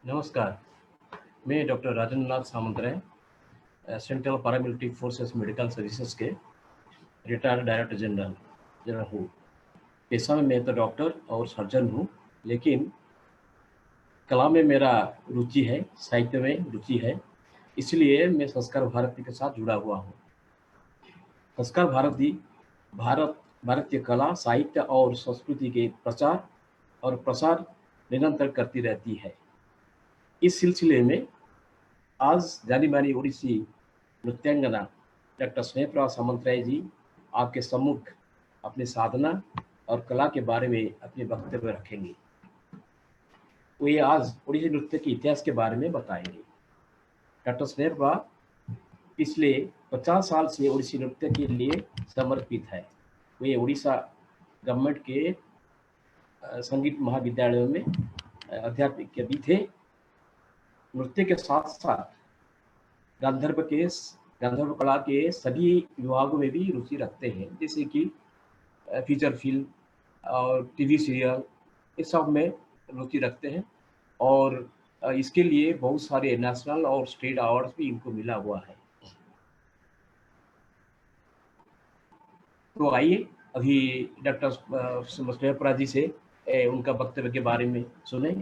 नमस्कार, मैं doctor Rajendra Nath Samantaray central paramilitary forces medical services के रिटायर्ड डायरेक्टर जनरल जनरल हूँ। पेशा में मैं तो डॉक्टर और सर्जन हूँ, लेकिन कला में मेरा रुचि है, साहित्य में रुचि है, इसलिए मैं संस्कार भारती के साथ जुड़ा हुआ हूँ। संस्कार भारती भारतीय कला, साहित्य और संस्कृति के प्रचार और प्रसार निरंतर करती रहती है। इस सिलसिले में आज जानी-मानी ओडिसी नृत्यांगना डॉक्टर स्नेहप्रभा सामंतराय जी आपके सम्मुख अपनी साधना और कला के बारे में अपने वक्तव्य रखेंगे। वे आज ओडिसी नृत्य के इतिहास के बारे में बताएंगे। डॉक्टर स्नेहप्रभा पिछले 50 साल से ओडिसी नृत्य के लिए समर्पित है। वे उड़ीसा गवर्नमेंट के संगीत महाविद्यालयों में अध्यापक भी थे। नृत्य के साथ साथ गांधर्व कला के सभी विभागों में भी रुचि रखते हैं, जैसे कि फीचर फिल्म और टीवी सीरियल, इस सब में रुचि रखते हैं और इसके लिए बहुत सारे नेशनल और स्टेट अवार्ड्स भी इनको मिला हुआ है। तो आइए अभी डॉक्टर स्नेहप्रभा जी से उनका वक्तव्य के बारे में सुने।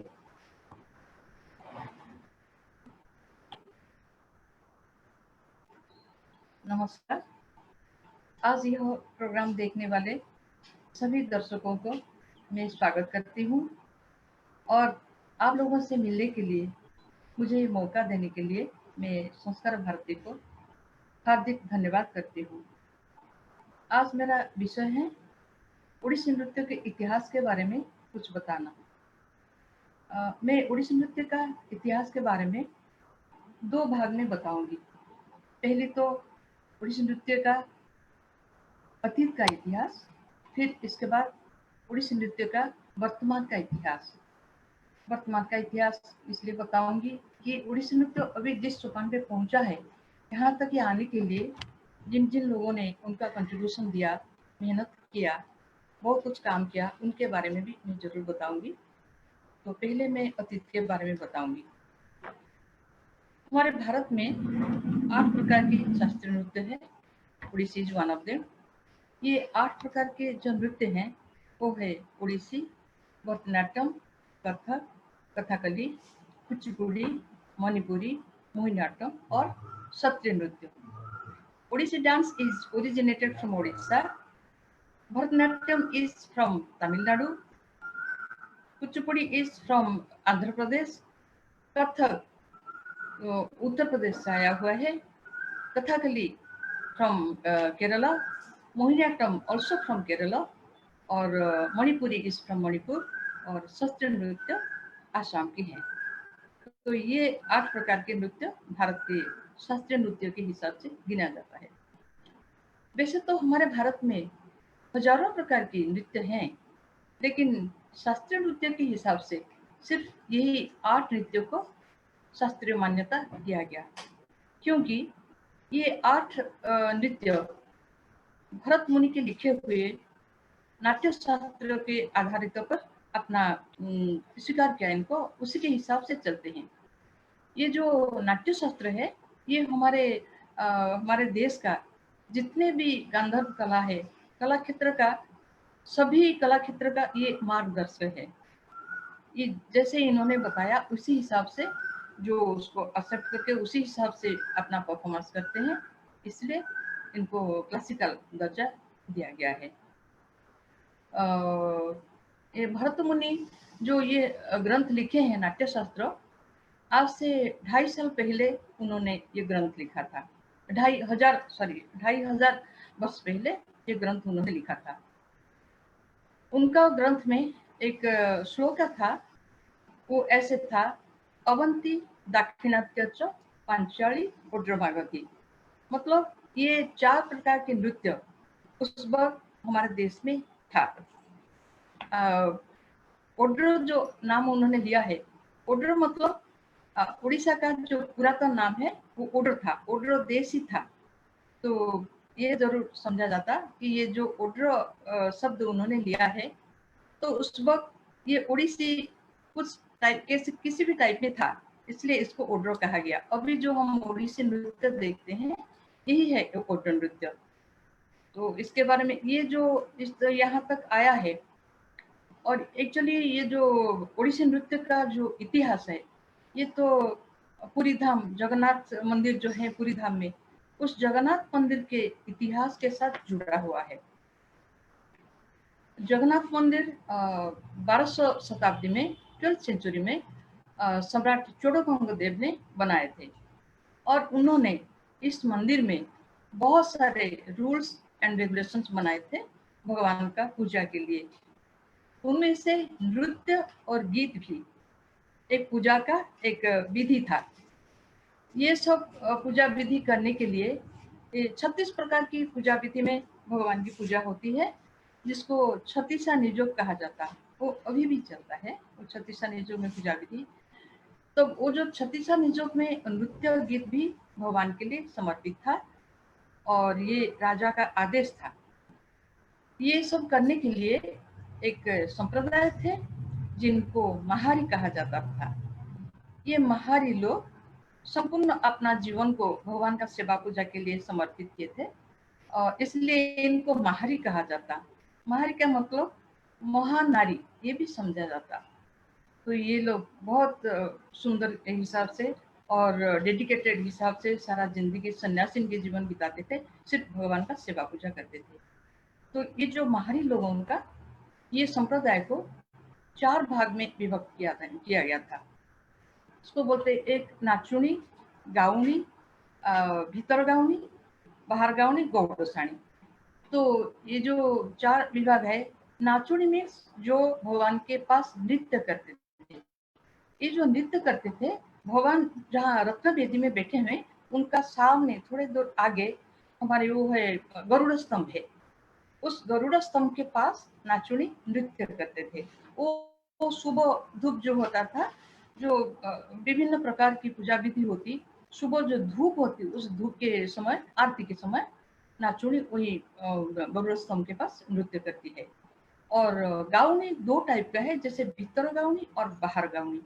नमस्कार। आज यह प्रोग्राम देखने वाले सभी दर्शकों को मैं स्वागत करती हूँ और आप लोगों से मिलने के लिए मुझे मौका देने के लिए मैं संस्कार भारती को हार्दिक धन्यवाद करती हूँ। आज मेरा विषय है ओडिसी नृत्य के इतिहास के बारे में कुछ बताना। मैं ओडिसी नृत्य का इतिहास के बारे में 2 भाग में बताऊंगी। पहले तो ओडिसी नृत्य का अतीत का इतिहास, फिर इसके बाद ओडिसी नृत्य का वर्तमान का इतिहास। वर्तमान का इतिहास इसलिए बताऊंगी कि ओडिसी नृत्य अभी जिस सोपान पे पहुंचा है, यहाँ तक ये आने के लिए जिन जिन लोगों ने उनका कंट्रीब्यूशन दिया, मेहनत किया, बहुत कुछ काम किया, उनके बारे में भी मैं जरूर बताऊंगी। तो पहले मैं अतीत के बारे में बताऊंगी। हमारे भारत में 8 प्रकार के शास्त्रीय नृत्य है। Odissi is one of them. ये 8 प्रकार के जो नृत्य हैं वो है ओडिसी, भरतनाट्यम, कथक, कथकली, कुचिपुड़ी, मणिपुरी, मोहिनीअट्टम और शास्त्रीय नृत्य। Odissi dance is originated from Odisha. Bharatanatyam is from Tamil Nadu. Kuchipudi is from Andhra Pradesh. Kathak Uttar Pradesh से आया हुआ है। Kathakali from Kerala, Mohiniyattam also from Kerala और मणिपुरी इज फ्रॉम मणिपुर और शास्त्रीय नृत्य आसाम की है। तो ये 8 प्रकार के नृत्य भारत के शास्त्रीय नृत्य के हिसाब से गिना जाता है। वैसे तो हमारे भारत में हजारों प्रकार के नृत्य हैं, लेकिन शास्त्रीय नृत्य के हिसाब से सिर्फ यही 8 नृत्यों को शास्त्रीय मान्यता दिया गया, क्योंकि ये 8 नृत्य भरत मुनि के लिखे हुए नाट्य शास्त्र के आधारित पर अपना स्वीकार किया, इनको उसी के हिसाब से चलते हैं। ये जो नाट्य शास्त्र है, ये हमारे देश का जितने भी गांधर्व कला है, कला क्षेत्र का, सभी कला क्षेत्र का ये मार्गदर्शक है। ये जैसे इन्होंने बताया उसी हिसाब से जो उसको एक्सेप्ट करके उसी हिसाब से अपना परफॉर्मेंस करते हैं, इसलिए इनको क्लासिकल दर्जा दिया गया है। ये भरत मुनि जो ये ग्रंथ लिखे हैं नाट्य शास्त्र, आज से 2.5 साल पहले उन्होंने ये ग्रंथ लिखा था। 2,500 वर्ष पहले ये ग्रंथ उन्होंने लिखा था। उनका ग्रंथ में एक श्लोक था, वो ऐसे था, अवंती दाक्षिणात्य पांचाली ओड्रभागती। मतलब ये 4 प्रकार के नृत्य उस वक्त हमारे देश में था। ओड्र जो नाम उन्होंने लिया है, ओड्र मतलब उड़ीसा का जो पुरातन नाम है वो ओड्र था, ओड्र देश ही था। तो ये जरूर समझा जाता कि ये जो ओड्र शब्द उन्होंने लिया है, तो उस वक्त ये ओडिसी कुछ टाइप के किसी भी टाइप में था, इसलिए इसको ओड्रो कहा गया। अभी जो हम ओडिसी नृत्य देखते हैं यही है ओड्रो नृत्य। तो इसके बारे में ये जो इस यहाँ तक आया है, और एक्चुअली ये जो ओडिसी नृत्य का जो इतिहास है, ये तो पुरी धाम जगन्नाथ मंदिर जो है पुरी धाम में, उस जगन्नाथ मंदिर के इतिहास के साथ जुड़ा हुआ है। जगन्नाथ मंदिर 1200 शताब्दी में, 12th सेंचुरी में सम्राट चोडगंग ने बनाए थे, और उन्होंने इस मंदिर में बहुत सारे रूल्स एंड रेगुलेशंस बनाए थे भगवान का पूजा के लिए। उनमें से नृत्य और गीत भी एक पूजा का एक विधि था। ये सब पूजा विधि करने के लिए 36 प्रकार की पूजा विधि में भगवान की पूजा होती है, जिसको छत्तीसा निजोग कहा जाता है। वो अभी भी चलता है, वो छत्तीसा निजोग में पूजा विधि। तो वो जो छत्तीसा निजोग में नृत्य और गीत भी भगवान के लिए समर्पित था, और ये राजा का आदेश था। ये सब करने के लिए एक संप्रदाय थे जिनको महारी कहा जाता था। ये महारी लोग संपूर्ण अपना जीवन को भगवान का सेवा पूजा के लिए समर्पित किए थे, और इसलिए इनको महारी कहा जाता। महारी का मतलब महान नारी, ये भी समझा जाता। तो ये लोग बहुत सुंदर हिसाब से और डेडिकेटेड हिसाब से सारा जिंदगी सन्यासी के जीवन बिताते थे, सिर्फ भगवान का सेवा पूजा करते थे। तो ये जो महारी लोगों का ये संप्रदाय को 4 भाग में विभक्त किया गया था। इसको बोलते एक नाचुनी, गाउनी, भीतर गाउनी, बाहर गाउनी, गौड़साणी। तो ये जो 4 विभाग है, नाचुनी में जो भगवान के पास नृत्य करते थे। ये जो नृत्य करते थे, भगवान जहाँ रत्न वेदी में बैठे हुए, उनका सामने थोड़े दूर आगे हमारे वो है गरुड़ स्तंभ है। उस गरुड़ स्तंभ के पास नाचुनी नृत्य करते थे। वो सुबह धूप जो होता था, जो विभिन्न प्रकार की पूजा विधि होती, सुबह जो धूप होती, उस धूप के समय, आरती के समय नाचुनी वही गरुड़ स्तंभ के पास नृत्य करती है। और गाउनी 2 टाइप का है, जैसे भीतर गाउनी और बाहर गाउनी।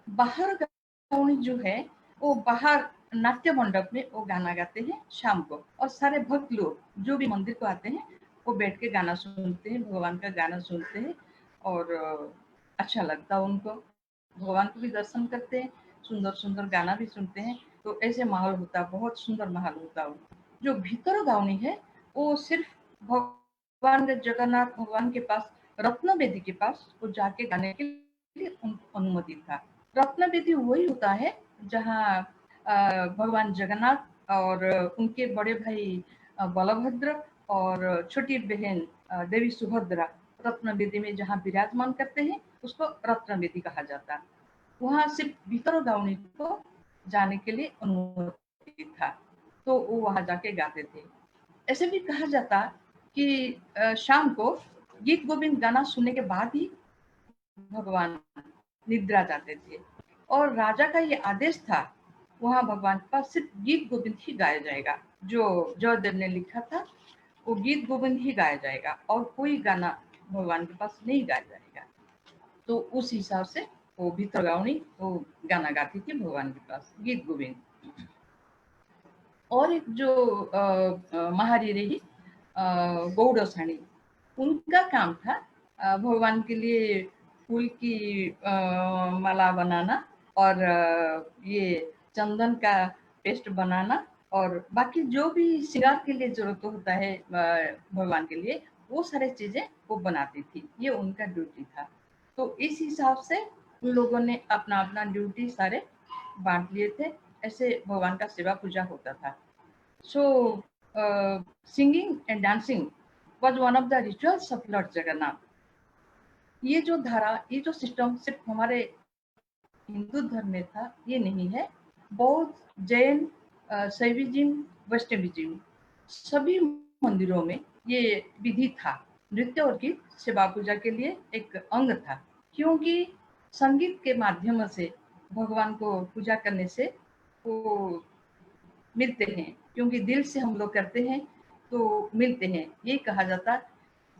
बाहर गाउनी जो है वो बाहर नाट्य मंडप में वो गाना गाते हैं शाम को, और सारे भक्त लोग जो भी मंदिर को आते हैं वो बैठ के गाना सुनते हैं, भगवान का गाना सुनते हैं, और अच्छा लगता है उनको। भगवान को भी दर्शन करते हैं, सुंदर सुंदर गाना भी सुनते हैं। तो ऐसे माहौल होता है, बहुत सुंदर माहौल होता है। जो भीतर गाउनी है वो सिर्फ भगवान जगन्नाथ भगवान के पास, रत्न वेदी के पास वो जाके गाने के लिए उनको अनुमति था। रत्न वेदी वही होता है जहाँ भगवान जगन्नाथ और उनके बड़े भाई बलभद्र और छोटी बहन देवी सुभद्रा रत्न वेदी में जहाँ विराजमान करते हैं, उसको रत्न वेदी कहा जाता है। वहाँ सिर्फ भीतर गाउनी को जाने के लिए अनुमति था, तो वो वहां जाके गाते थे। ऐसे भी कहा जाता कि शाम को गीत गोविंद गाना सुनने के बाद ही भगवान निद्रा जाते थे, और राजा का ये आदेश था वहां भगवान के पास सिर्फ गीत गोविंद ही गाया जाएगा। जो जयदेव ने लिखा था वो गीत गोविंद ही गाया जाएगा, और कोई गाना भगवान के पास नहीं गाया जाएगा। तो उस हिसाब से वो भीतर गाउनी वो गाना गाती थी भगवान के पास, गीत गोविंद। और एक जो महारी रही गौड़साणी, उनका काम था भगवान के लिए फूल की माला बनाना, और ये चंदन का पेस्ट बनाना, और बाकी जो भी श्रृंगार के लिए जरूरत होता है भगवान के लिए, वो सारे चीजें वो बनाती थी। ये उनका ड्यूटी था। तो इस हिसाब से उन लोगों ने अपना अपना ड्यूटी सारे बांट लिए थे। ऐसे भगवान का सेवा पूजा होता था। So, singing and dancing was one of the rituals of Lord Jagannath. ये जो धारा, ये जो सिस्टम सिर्फ हमारे हिंदू धर्म में था ये नहीं है। बौद्ध, जैन, शैविज्म, वैष्णविज्म सभी मंदिरों में ये विधि था। नृत्य और गीत सेवा पूजा के लिए एक अंग था, क्योंकि संगीत के माध्यम से भगवान को पूजा करने से वो मिलते हैं, क्योंकि दिल से हम लोग करते हैं तो मिलते हैं। ये कहा जाता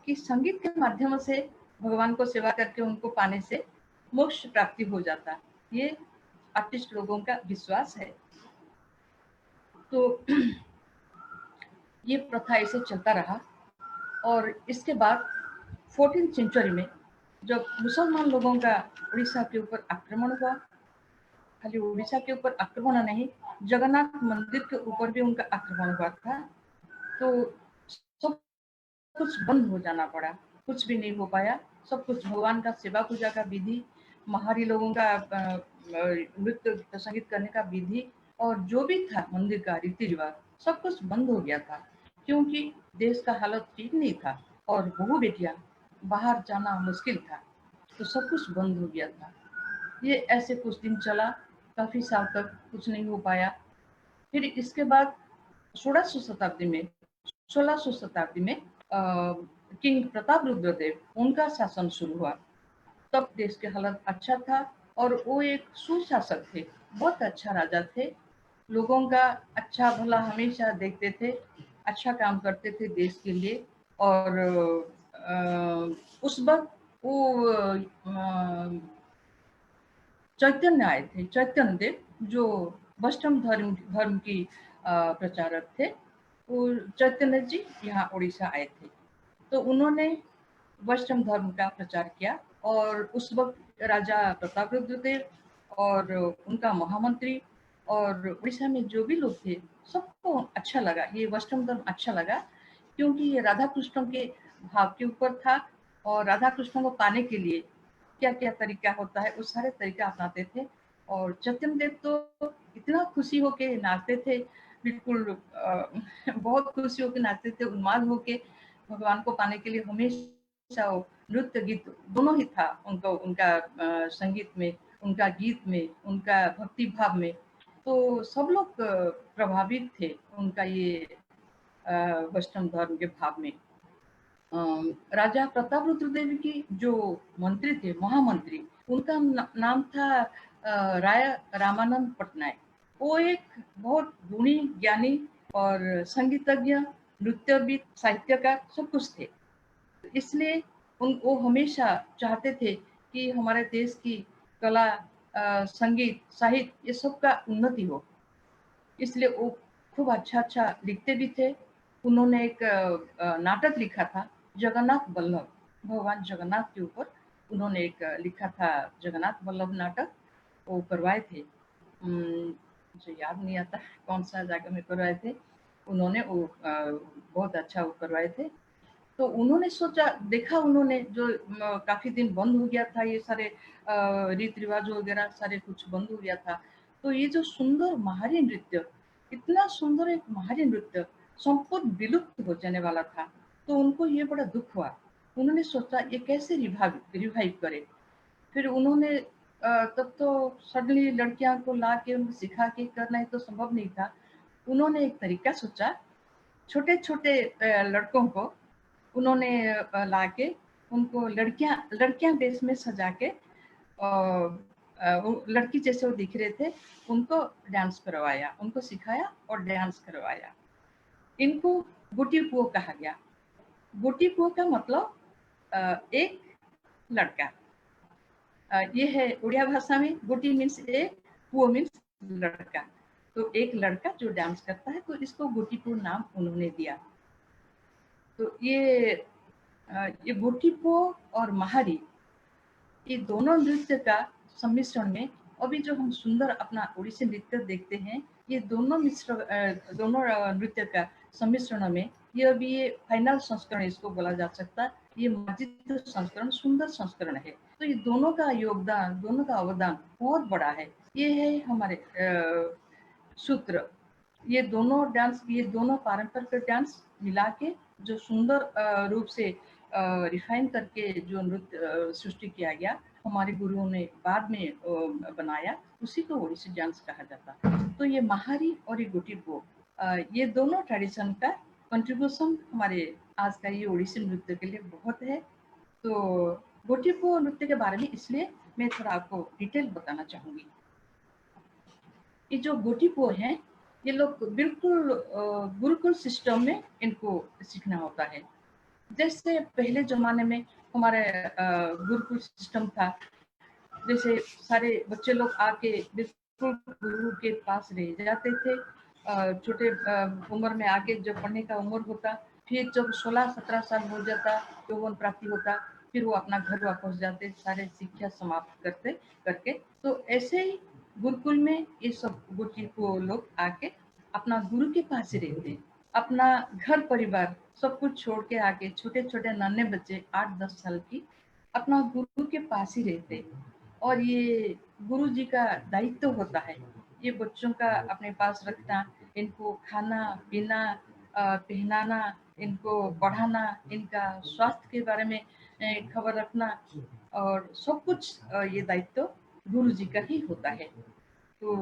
कि संगीत के माध्यम से भगवान को सेवा करके उनको पाने से मोक्ष प्राप्ति हो जाता, ये आर्टिस्ट लोगों का विश्वास है। तो ये प्रथा ऐसे चलता रहा। और इसके बाद 14th सेंचुरी में जब मुसलमान लोगों का उड़ीसा के ऊपर आक्रमण हुआ, खाली उड़ीसा के ऊपर आक्रमण नहीं, जगन्नाथ मंदिर के ऊपर भी उनका आक्रमण हुआ था, तो सब कुछ बंद हो जाना पड़ा, कुछ भी नहीं हो पाया। सब कुछ भगवान का सेवा पूजा का विधि, महारी लोगों का नृत्य संगीत करने का विधि और जो भी था मंदिर का रीति रिवाज, सब कुछ बंद हो गया था, क्योंकि देश का हालत ठीक नहीं था और बहू बेटियां बाहर जाना मुश्किल था, तो सब कुछ बंद हो गया था। ये ऐसे कुछ दिन चला, काफी साल तक कुछ नहीं हो पाया। फिर इसके बाद 1600 शताब्दी में किंग प्रताप रुद्रदेव उनका शासन शुरू हुआ। तब देश के हालत अच्छा था और वो एक सुशासक थे, बहुत अच्छा राजा थे, लोगों का अच्छा भला हमेशा देखते थे, अच्छा काम करते थे देश के लिए। और उस वक्त वो चैतन्य आए थे, चैतन्य देव जो वैष्णव धर्म की प्रचारक थे, वो चैतन्य जी यहाँ उड़ीसा आए थे। तो उन्होंने वैष्णव धर्म का प्रचार किया और उस वक्त राजा प्रताप रुद्रदेव और उनका महामंत्री और उड़ीसा में जो भी लोग थे, सबको अच्छा लगा, ये वैष्णव धर्म अच्छा लगा, क्योंकि ये राधा कृष्ण के भाव के ऊपर था और राधा कृष्ण को पाने के लिए क्या क्या तरीका होता है, वो सारे तरीका अपनाते थे। और चैतन्य देव तो इतना खुशी होके नाचते थे, बिल्कुल बहुत खुशी होके नाचते थे, उन्माद होके भगवान को पाने के लिए हमेशा वो नृत्य गीत दोनों ही था उनको, उनका संगीत में, उनका गीत में, उनका भक्ति भाव में। तो सब लोग प्रभावित थे उनका ये वैष्णव धर्म के भाव में। राजा प्रताप रुद्रदेव की जो मंत्री थे, महामंत्री, उनका नाम था राय रामानंद पटनायक। वो एक बहुत गुणी ज्ञानी और संगीतज्ञ, नृत्यविद, साहित्यकार, सब कुछ थे। इसलिए वो हमेशा चाहते थे कि हमारे देश की कला, संगीत, साहित्य, ये सब का उन्नति हो। इसलिए वो खूब अच्छा अच्छा लिखते भी थे। उन्होंने एक नाटक लिखा था, जगन्नाथ वल्लभ, भगवान जगन्नाथ के ऊपर उन्होंने एक लिखा था, जगन्नाथ वल्लभ नाटक, वो करवाए थे। मुझे याद नहीं आता कौन सा जगह में करवाए थे उन्होंने, वो बहुत अच्छा वो करवाए थे। तो उन्होंने सोचा, देखा उन्होंने जो काफी दिन बंद हो गया था, ये सारे रीति रिवाज वगैरह सारे कुछ बंद हो गया था, तो ये जो सुंदर महारी नृत्य, इतना सुंदर एक महारी नृत्य संपूर्ण विलुप्त हो जाने वाला था, तो उनको ये बड़ा दुख हुआ। उन्होंने सोचा ये कैसे रिवाइव करे। फिर उन्होंने तब तो सडनली लड़कियां को ला के उनको सिखा के करना ही तो संभव नहीं था। उन्होंने एक तरीका सोचा, छोटे छोटे लड़कों को उन्होंने लाके उनको लड़कियां लड़कियां ड्रेस में सजा के वो लड़की जैसे वो दिख रहे थे, उनको डांस करवाया, उनको सिखाया और डांस करवाया। इनको गुटी पुओ कहा गया। गुटी पुओ का मतलब एक लड़का। ये है उड़िया भाषा में, गुटी मीन्स एक, पुओ मीन्स लड़का। तो एक लड़का जो डांस करता है, तो इसको गुटी पुओ नाम उन्होंने दिया। तो ये गोटीपो और महारी, ये दोनों नृत्य का सम्मिश्रण में अभी जो हम सुंदर अपना ओडिसी नृत्य देखते हैं, ये दोनों नृत्य का सम्मिश्रण में ये अभी ये फाइनल संस्करण इसको बोला जा सकता है। ये मार्जित संस्करण, सुंदर संस्करण है। तो ये दोनों का योगदान, दोनों का अवदान बहुत बड़ा है। ये है हमारे सूत्र। ये दोनों डांस, ये दोनों पारंपरिक डांस मिला के जो सुंदर रूप से रिफाइन करके जो नृत्य सृष्टि किया गया, हमारे गुरुओं ने बाद में बनाया, उसी को ओडिसी डांस कहा जाता। तो ये महारी और ये गोटीपो, ये दोनों ट्रेडिशन का कंट्रीब्यूशन हमारे आज का ये ओडिसी नृत्य के लिए बहुत है। तो गोटीपो नृत्य के बारे में इसलिए मैं थोड़ा आपको डिटेल बताना चाहूंगी। ये जो गोटीपो हैं, ये लोग बिल्कुल गुरुकुल सिस्टम में इनको सीखना होता है। जैसे पहले जमाने में हमारे गुरुकुल सिस्टम था, जैसे सारे बच्चे लोग आके बिल्कुल गुरु के पास रह जाते थे। छोटे उम्र में आके जब पढ़ने का उम्र होता, फिर जब 16-17 साल हो जाता, यौवन प्राप्ति होता, फिर वो अपना घर वापस जाते सारे शिक्षा समाप्त करते करके। तो ऐसे ही गुरुकुल में ये सब गुरुजी को लोग आके अपना गुरु के पास ही रहते, अपना घर परिवार सब कुछ छोड़ के आके छोटे छोटे नन्हे बच्चे 8-10 साल की अपना गुरु के पास ही रहते। और ये गुरु जी का दायित्व होता है ये बच्चों का अपने पास रखना, इनको खाना पीना पहनाना, इनको पढ़ाना, इनका स्वास्थ्य के बारे में खबर रखना, और सब कुछ ये दायित्व गुरु जी का ही होता है। तो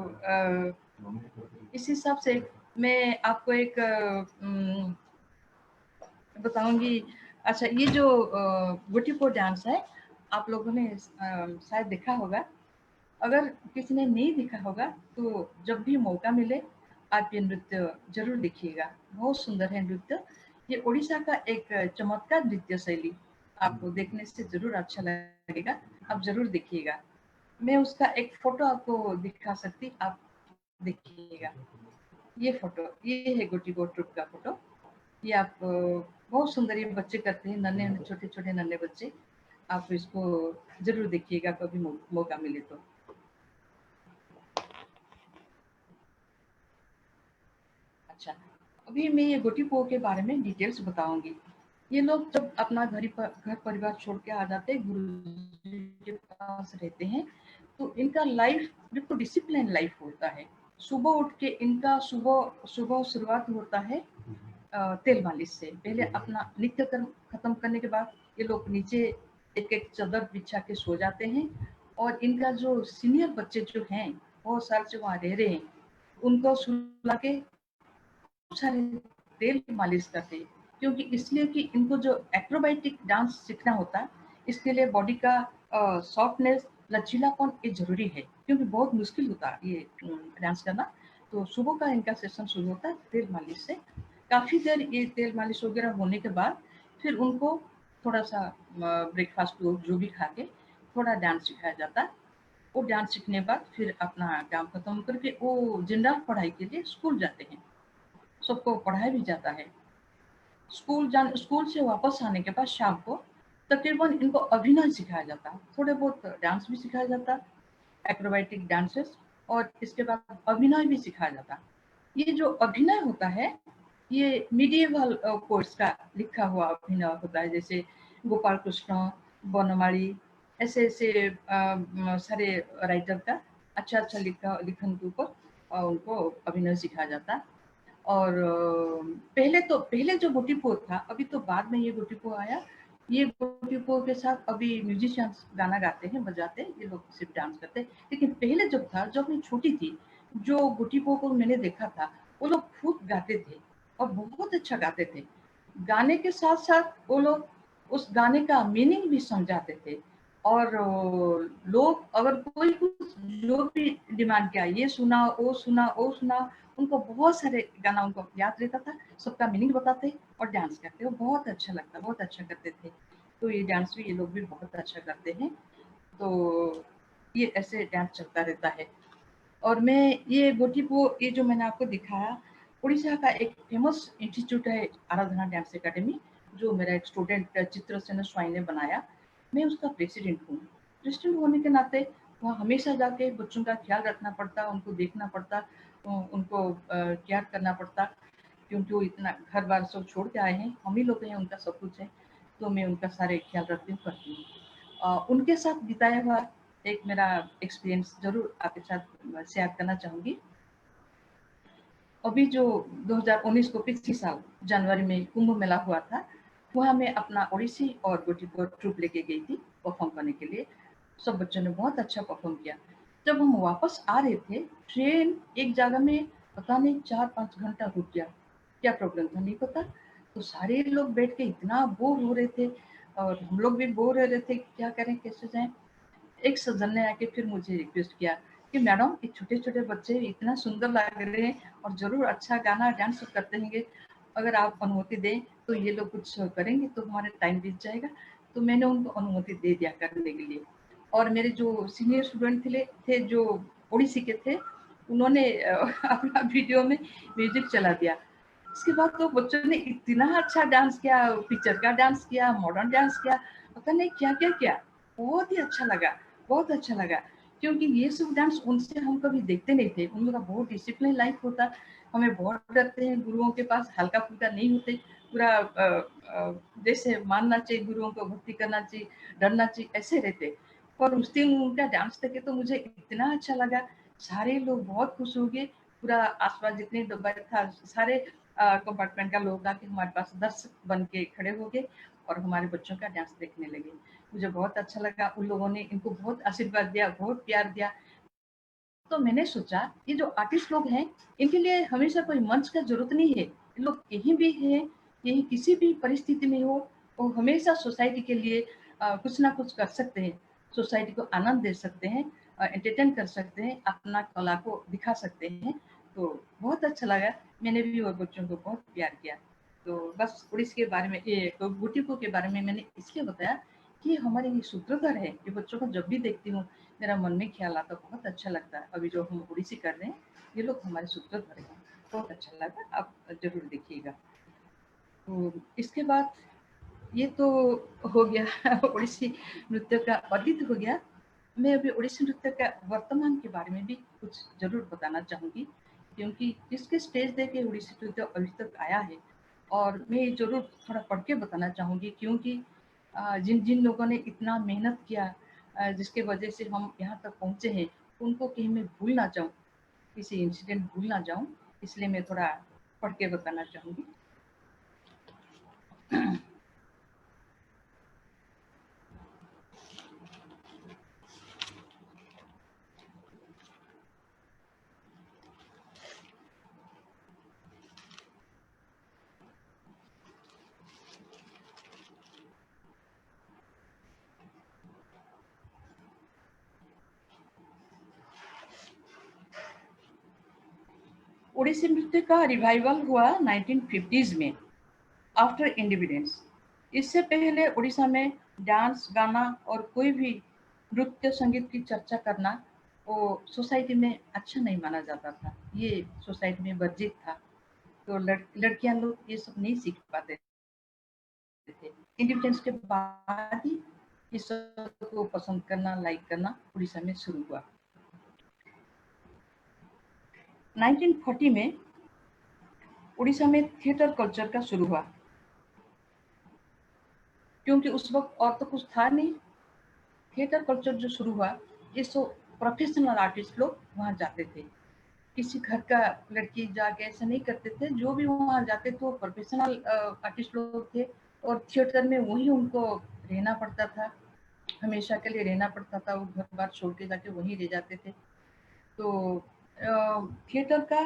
इस हिसाब से मैं आपको एक बताऊंगी। अच्छा, ये जो गोटीपो डांस है, आप लोगों ने शायद देखा होगा। अगर किसी ने नहीं देखा होगा तो जब भी मौका मिले आप ये नृत्य जरूर देखिएगा। बहुत सुंदर है नृत्य। ये उड़ीसा का एक चमत्कार नृत्य शैली, आपको देखने से जरूर अच्छा लगेगा, आप जरूर देखिएगा। मैं उसका एक फोटो आपको दिखा सकती, आप देखिएगा। ये फोटो, ये है गोटीपो ट्रुप का फोटो। ये आप बहुत सुंदर ये बच्चे करते हैं, नन्हे छोटे छोटे नन्हे बच्चे। आप इसको जरूर देखिएगा कभी मौका मिले तो। अच्छा, अभी मैं ये गोटीपो के बारे में डिटेल्स बताऊंगी। ये लोग जब अपना घर परिवार छोड़ के आ जाते हैं, गुरु के पास रहते हैं, तो इनका लाइफ बिल्कुल डिसिप्लिन लाइफ होता है। सुबह उठ के इनका सुबह सुबह शुरुआत होता है तेल मालिश से। पहले अपना नित्य कर्म खत्म करने के बाद ये लोग नीचे एक एक चादर बिछा के सो जाते हैं। और इनका जो सीनियर बच्चे जो हैं, बहुत साल से वहाँ रह रहे हैं, उनको सुला के सारे तेल मालिश करते हैं। क्योंकि इसलिए कि इनको जो एक्रोबैटिक डांस सीखना होता है, इसके लिए बॉडी का सॉफ्टनेस, लचीलापन ये जरूरी है, क्योंकि बहुत मुश्किल होता है ये डांस करना। तो सुबह का इनका सेशन शुरू होता है तेल मालिश से। काफी देर ये तेल मालिश वगैरह होने के बाद फिर उनको थोड़ा सा ब्रेकफास्ट जो भी खा के थोड़ा डांस सिखाया जाता है। वो डांस सीखने के बाद फिर अपना काम खत्म करके वो जनरल पढ़ाई के लिए स्कूल जाते हैं। सबको पढ़ाया भी जाता है। स्कूल से वापस आने के बाद शाम को तकरीबन इनको अभिनय सिखाया जाता है, थोड़े बहुत डांस भी सिखाया जाता है, एक्रोबैटिक डांसेस, और इसके बाद अभिनय भी सिखाया जाता है। ये जो अभिनय होता है ये मिडिएवल कोर्स का लिखा हुआ अभिनय होता है, जैसे गोपाल कृष्ण, बनमाली, ऐसे ऐसे सारे राइटर का अच्छा अच्छा लिखन के ऊपर उनको अभिनय सिखाया जाता है। और पहले जो गोटीपो था, अभी तो बाद में ये गोटीपो आया। ये गोटीपो के साथ अभी म्यूजिशियंस गाना गाते हैं, बजाते हैं, ये लोग सिर्फ डांस करते हैं। लेकिन पहले जब था, जब मैं छोटी थी, जो गोटीपो को मैंने देखा था, वो लोग खुद गाते थे और बहुत अच्छा गाते थे। गाने के साथ साथ वो लोग उस गाने का मीनिंग भी समझाते थे। और लोग अगर कोई कुछ जो भी डिमांड किया, ये सुना वो सुना वो सुना, उनको बहुत सारे गाना उनको याद रहता था, सबका मीनिंग बताते और डांस करते, वो बहुत अच्छा लगता, बहुत अच्छा करते थे। तो ये डांस भी ये लोग भी बहुत अच्छा करते हैं। तो ये ऐसे डांस चलता रहता है। और मैं ये गोटीपो, ये जो मैंने आपको दिखाया, उड़ीसा का एक फेमस इंस्टीट्यूट है आराधना डांस एकेडमी, जो मेरा एक स्टूडेंट चित्रसेन स्वाई ने बनाया। मैं उसका प्रेसिडेंट हूँ। प्रेसिडेंट होने के नाते वहाँ हमेशा जाके बच्चों का ख्याल रखना पड़ता, उनको देखना पड़ता, उनको केयर करना पड़ता, क्योंकि वो इतना घर बार सब छोड़ के आए हैं, हम ही लोग हैं, उनका सब कुछ है। तो मैं उनका सारे ख्याल रखती हूँ, करती हूँ। उनके साथ बिताया हुआ एक मेरा एक्सपीरियंस जरूर आपके साथ शेयर करना चाहूंगी। अभी जो 2019 को पिछले साल जनवरी में कुंभ मेला हुआ था, वहाँ मैं अपना ओडिसी और गोटीपो ट्रूप लेके गई थी परफॉर्म करने के लिए। सब बच्चों ने बहुत अच्छा परफॉर्म किया। जब हम वापस आ रहे थे, ट्रेन एक जगह में पता नहीं 4-5 घंटा रुक गया। क्या प्रॉब्लम था नहीं पता। तो सारे लोग बैठ के इतना बोर हो रहे थे, और हम लोग भी बोर हो रहे थे, क्या करें कैसे जाएं। एक सज्जन ने आके फिर मुझे रिक्वेस्ट किया कि मैडम, ये छोटे छोटे बच्चे इतना सुंदर लग रहे हैं और जरूर अच्छा गाना डांस करते होंगे, अगर आप अनुमति दें तो ये लोग कुछ करेंगे तो हमारा टाइम बीत जाएगा। तो मैंने उनको अनुमति दे दिया करने के लिए। और मेरे जो सीनियर स्टूडेंट थे जो ओडिसी के थे, उन्होंने अपना वीडियो में म्यूजिक चला दिया। उसके बाद तो बच्चों ने इतना अच्छा डांस किया, पिक्चर का डांस किया, मॉडर्न डांस किया, पता नहीं क्या क्या किया। बहुत ही अच्छा लगा, बहुत अच्छा लगा, क्योंकि ये सब डांस उनसे हम कभी देखते नहीं थे। उन लोग का बहुत डिसिप्लिन लाइफ होता। हमें बहुत डरते हैं गुरुओं के पास, हल्का फुल्का नहीं होते, पूरा जैसे मानना चाहिए, गुरुओं को भक्ति करना चाहिए, डरना चाहिए, ऐसे रहते। पर उस दिन उनका डांस देखे तो मुझे इतना अच्छा लगा। सारे लोग बहुत खुश हो गए। पूरा आसपास जितने डब्बा था, सारे कंपार्टमेंट का लोग आके हमारे पास दर्शक बन के खड़े हो गए और हमारे बच्चों का डांस देखने लगे। मुझे बहुत अच्छा लगा। उन लोगों ने इनको बहुत आशीर्वाद दिया, बहुत प्यार दिया। तो मैंने सोचा ये जो आर्टिस्ट लोग हैं, इनके लिए हमेशा कोई मंच का जरूरत नहीं है। इन लोग कहीं भी है, कहीं किसी भी परिस्थिति में हो, वो हमेशा सोसाइटी के लिए कुछ ना कुछ कर सकते हैं। सोसाइटी को आनंद दे सकते हैं, एंटरटेन कर सकते हैं, अपना कला को दिखा सकते हैं। तो बहुत अच्छा लगा। मैंने भी वो बच्चों को बहुत प्यार किया। तो बस उड़ीस के बारे में, ये तो बुटीको के बारे में मैंने इसलिए बताया कि हमारे ये सूत्रधार है। ये बच्चों को जब भी देखती हूँ मेरा मन में ख्याल आता, बहुत अच्छा लगता है। अभी जो हम उड़ीसी कर रहे हैं, ये लोग हमारे सूत्रधार हैं, बहुत अच्छा लगा। आप जरूर देखिएगा। तो इसके बाद ये तो हो गया उड़ीसी नृत्य का अतीत हो गया। मैं अभी उड़ीसी नृत्य का वर्तमान के बारे में भी कुछ जरूर बताना चाहूंगी, क्योंकि जिसके स्टेज देके उड़ीसी नृत्य अभी तक आया है। और मैं जरूर थोड़ा पढ़ के बताना चाहूंगी, क्योंकि जिन जिन लोगों ने इतना मेहनत किया, जिसके वजह से हम यहाँ तक पहुँचे हैं, उनको कहीं मैं भूल ना जाऊँ, किसी इंसिडेंट भूल ना जाऊँ, इसलिए मैं थोड़ा पढ़ के बताना चाहूंगी। उड़ीसी नृत्य का रिवाइवल हुआ 1950s में, आफ्टर इंडिपेंडेंस। इससे पहले उड़ीसा में डांस, गाना और कोई भी नृत्य संगीत की चर्चा करना वो सोसाइटी में अच्छा नहीं माना जाता था। ये सोसाइटी में वर्जित था। तो लड़कियां लोग ये सब नहीं सीख पाते थे। इंडिपेंडेंस के बाद ही इस सब को पसंद करना, लाइक करना उड़ीसा में शुरू हुआ। 1940 में उड़ीसा में थिएटर कल्चर का शुरू हुआ, क्योंकि उस वक्त और तो कुछ था नहीं। थिएटर कल्चर जो शुरू हुआ, ये सो प्रोफेशनल आर्टिस्ट लोग वहाँ जाते थे। किसी घर का लड़की जाके ऐसा नहीं करते थे। जो भी वहाँ जाते थे वो प्रोफेशनल आर्टिस्ट लोग थे, और थिएटर में वही उनको रहना पड़ता था, हमेशा के लिए रहना पड़ता था। वो घर बार छोड़ के जाके वहीं रह जाते थे। तो थिएटर का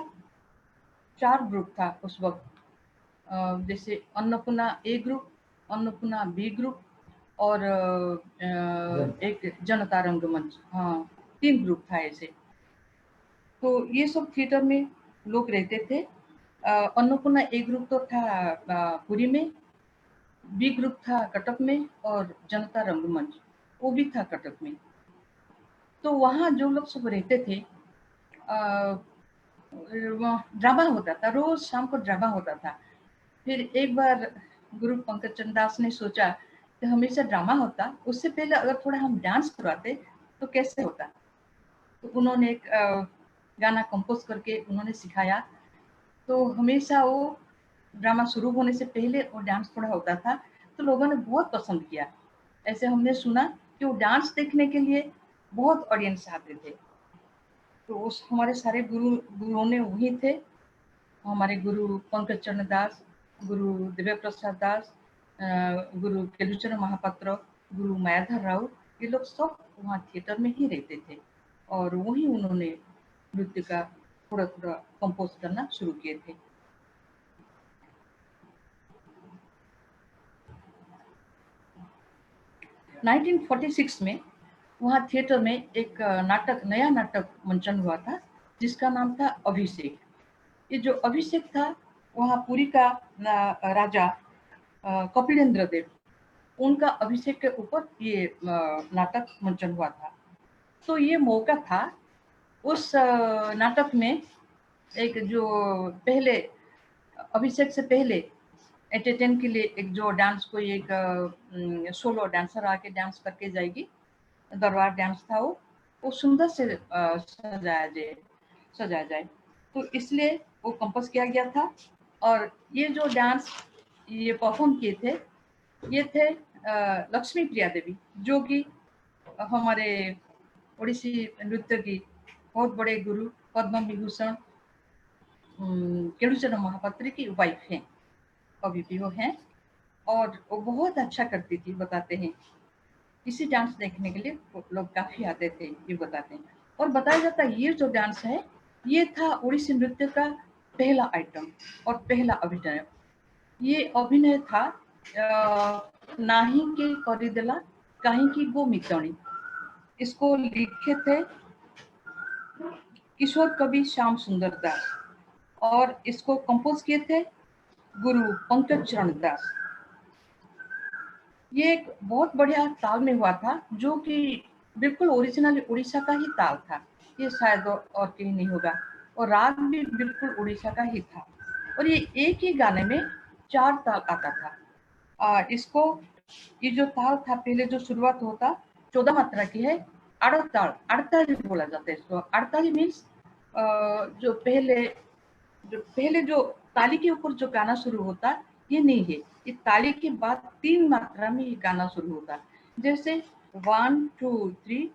4 ग्रुप था उस वक्त। जैसे अन्नपूर्णा ए ग्रुप, अन्नपूर्णा बी ग्रुप, और एक जनता रंगमंच। हाँ, 3 ग्रुप था ऐसे। तो ये सब थिएटर में लोग रहते थे। अन्नपूर्णा ए ग्रुप तो था पुरी में, बी ग्रुप था कटक में, और जनता रंगमंच वो भी था कटक में। तो वहाँ जो लोग सब रहते थे, ड्रामा होता था, रोज शाम को ड्रामा होता था। फिर एक बार गुरु पंकज चंद्र दास ने सोचा कि हमेशा ड्रामा होता, उससे पहले अगर थोड़ा हम डांस करवाते तो कैसे होता। तो उन्होंने एक गाना कंपोज करके उन्होंने सिखाया। तो हमेशा वो ड्रामा शुरू होने से पहले वो डांस थोड़ा होता था, तो लोगों ने बहुत पसंद किया। ऐसे हमने सुना कि वो डांस देखने के लिए बहुत ऑडियंस आते थे। तो उस हमारे सारे गुरुओं ने वही थे। हमारे गुरु पंकज चरण दास, गुरु दिव्य प्रसाद दास, गुरु केलुचरण महापात्र, गुरु मायाधर राव, ये लोग सब वहाँ थिएटर में ही रहते थे। और वही उन्होंने नृत्य का थोड़ा थोड़ा कंपोज करना शुरू किए थे। नाइनटीन 46 में वहाँ थिएटर में एक नया नाटक मंचन हुआ था, जिसका नाम था अभिषेक। ये जो अभिषेक था, वहाँ पुरी का राजा कपिलेंद्र देव, उनका अभिषेक के ऊपर ये नाटक मंचन हुआ था। तो ये मौका था उस नाटक में एक जो पहले अभिषेक से पहले एंटरटेन के लिए एक जो डांस कोई एक सोलो डांसर आके डांस करके जाएगी, दरबार डांस था वो सुंदर से सजाया जाए। तो इसलिए वो कंपोज किया गया था। और ये जो डांस ये परफॉर्म किए थे, ये थे लक्ष्मी प्रिया देवी, जो कि हमारे ओडिसी नृत्य की बहुत बड़े गुरु पद्म विभूषण केलुचरण महापात्र की वाइफ हैं, अभी भी वो हैं। और वो बहुत अच्छा करती थी, बताते हैं। इसी डांस देखने के लिए लोग काफी आते थे, ये बताते हैं। और बताया जाता है ये जो डांस है ये था ओडिसी नृत्य का पहला आइटम और पहला अभिनय। ये अभिनय था नाही के करिदेला काहे की गो मितणी। इसको लिखे थे किशोर कवि श्याम सुंदर दास और इसको कंपोज किए थे गुरु पंकज चरण दास। ये एक बहुत बढ़िया ताल में हुआ था, जो कि बिल्कुल ओरिजिनल उड़ीसा का ही ताल था। ये शायद और कहीं नहीं होगा। और राग भी बिल्कुल उड़ीसा का ही था। और ये एक ही गाने में 4 ताल आता था। इसको ये जो ताल था पहले जो शुरुआत होता 14 मात्रा की है। अड़ताल, अड़ताली बोला जाता है इसको। अड़ताली मीन्स जो ताली के ऊपर जो गाना शुरू होता ये नहीं है। ये ताली के बाद 3 मात्रा में ये गाना शुरू होता। जैसे 1 2 3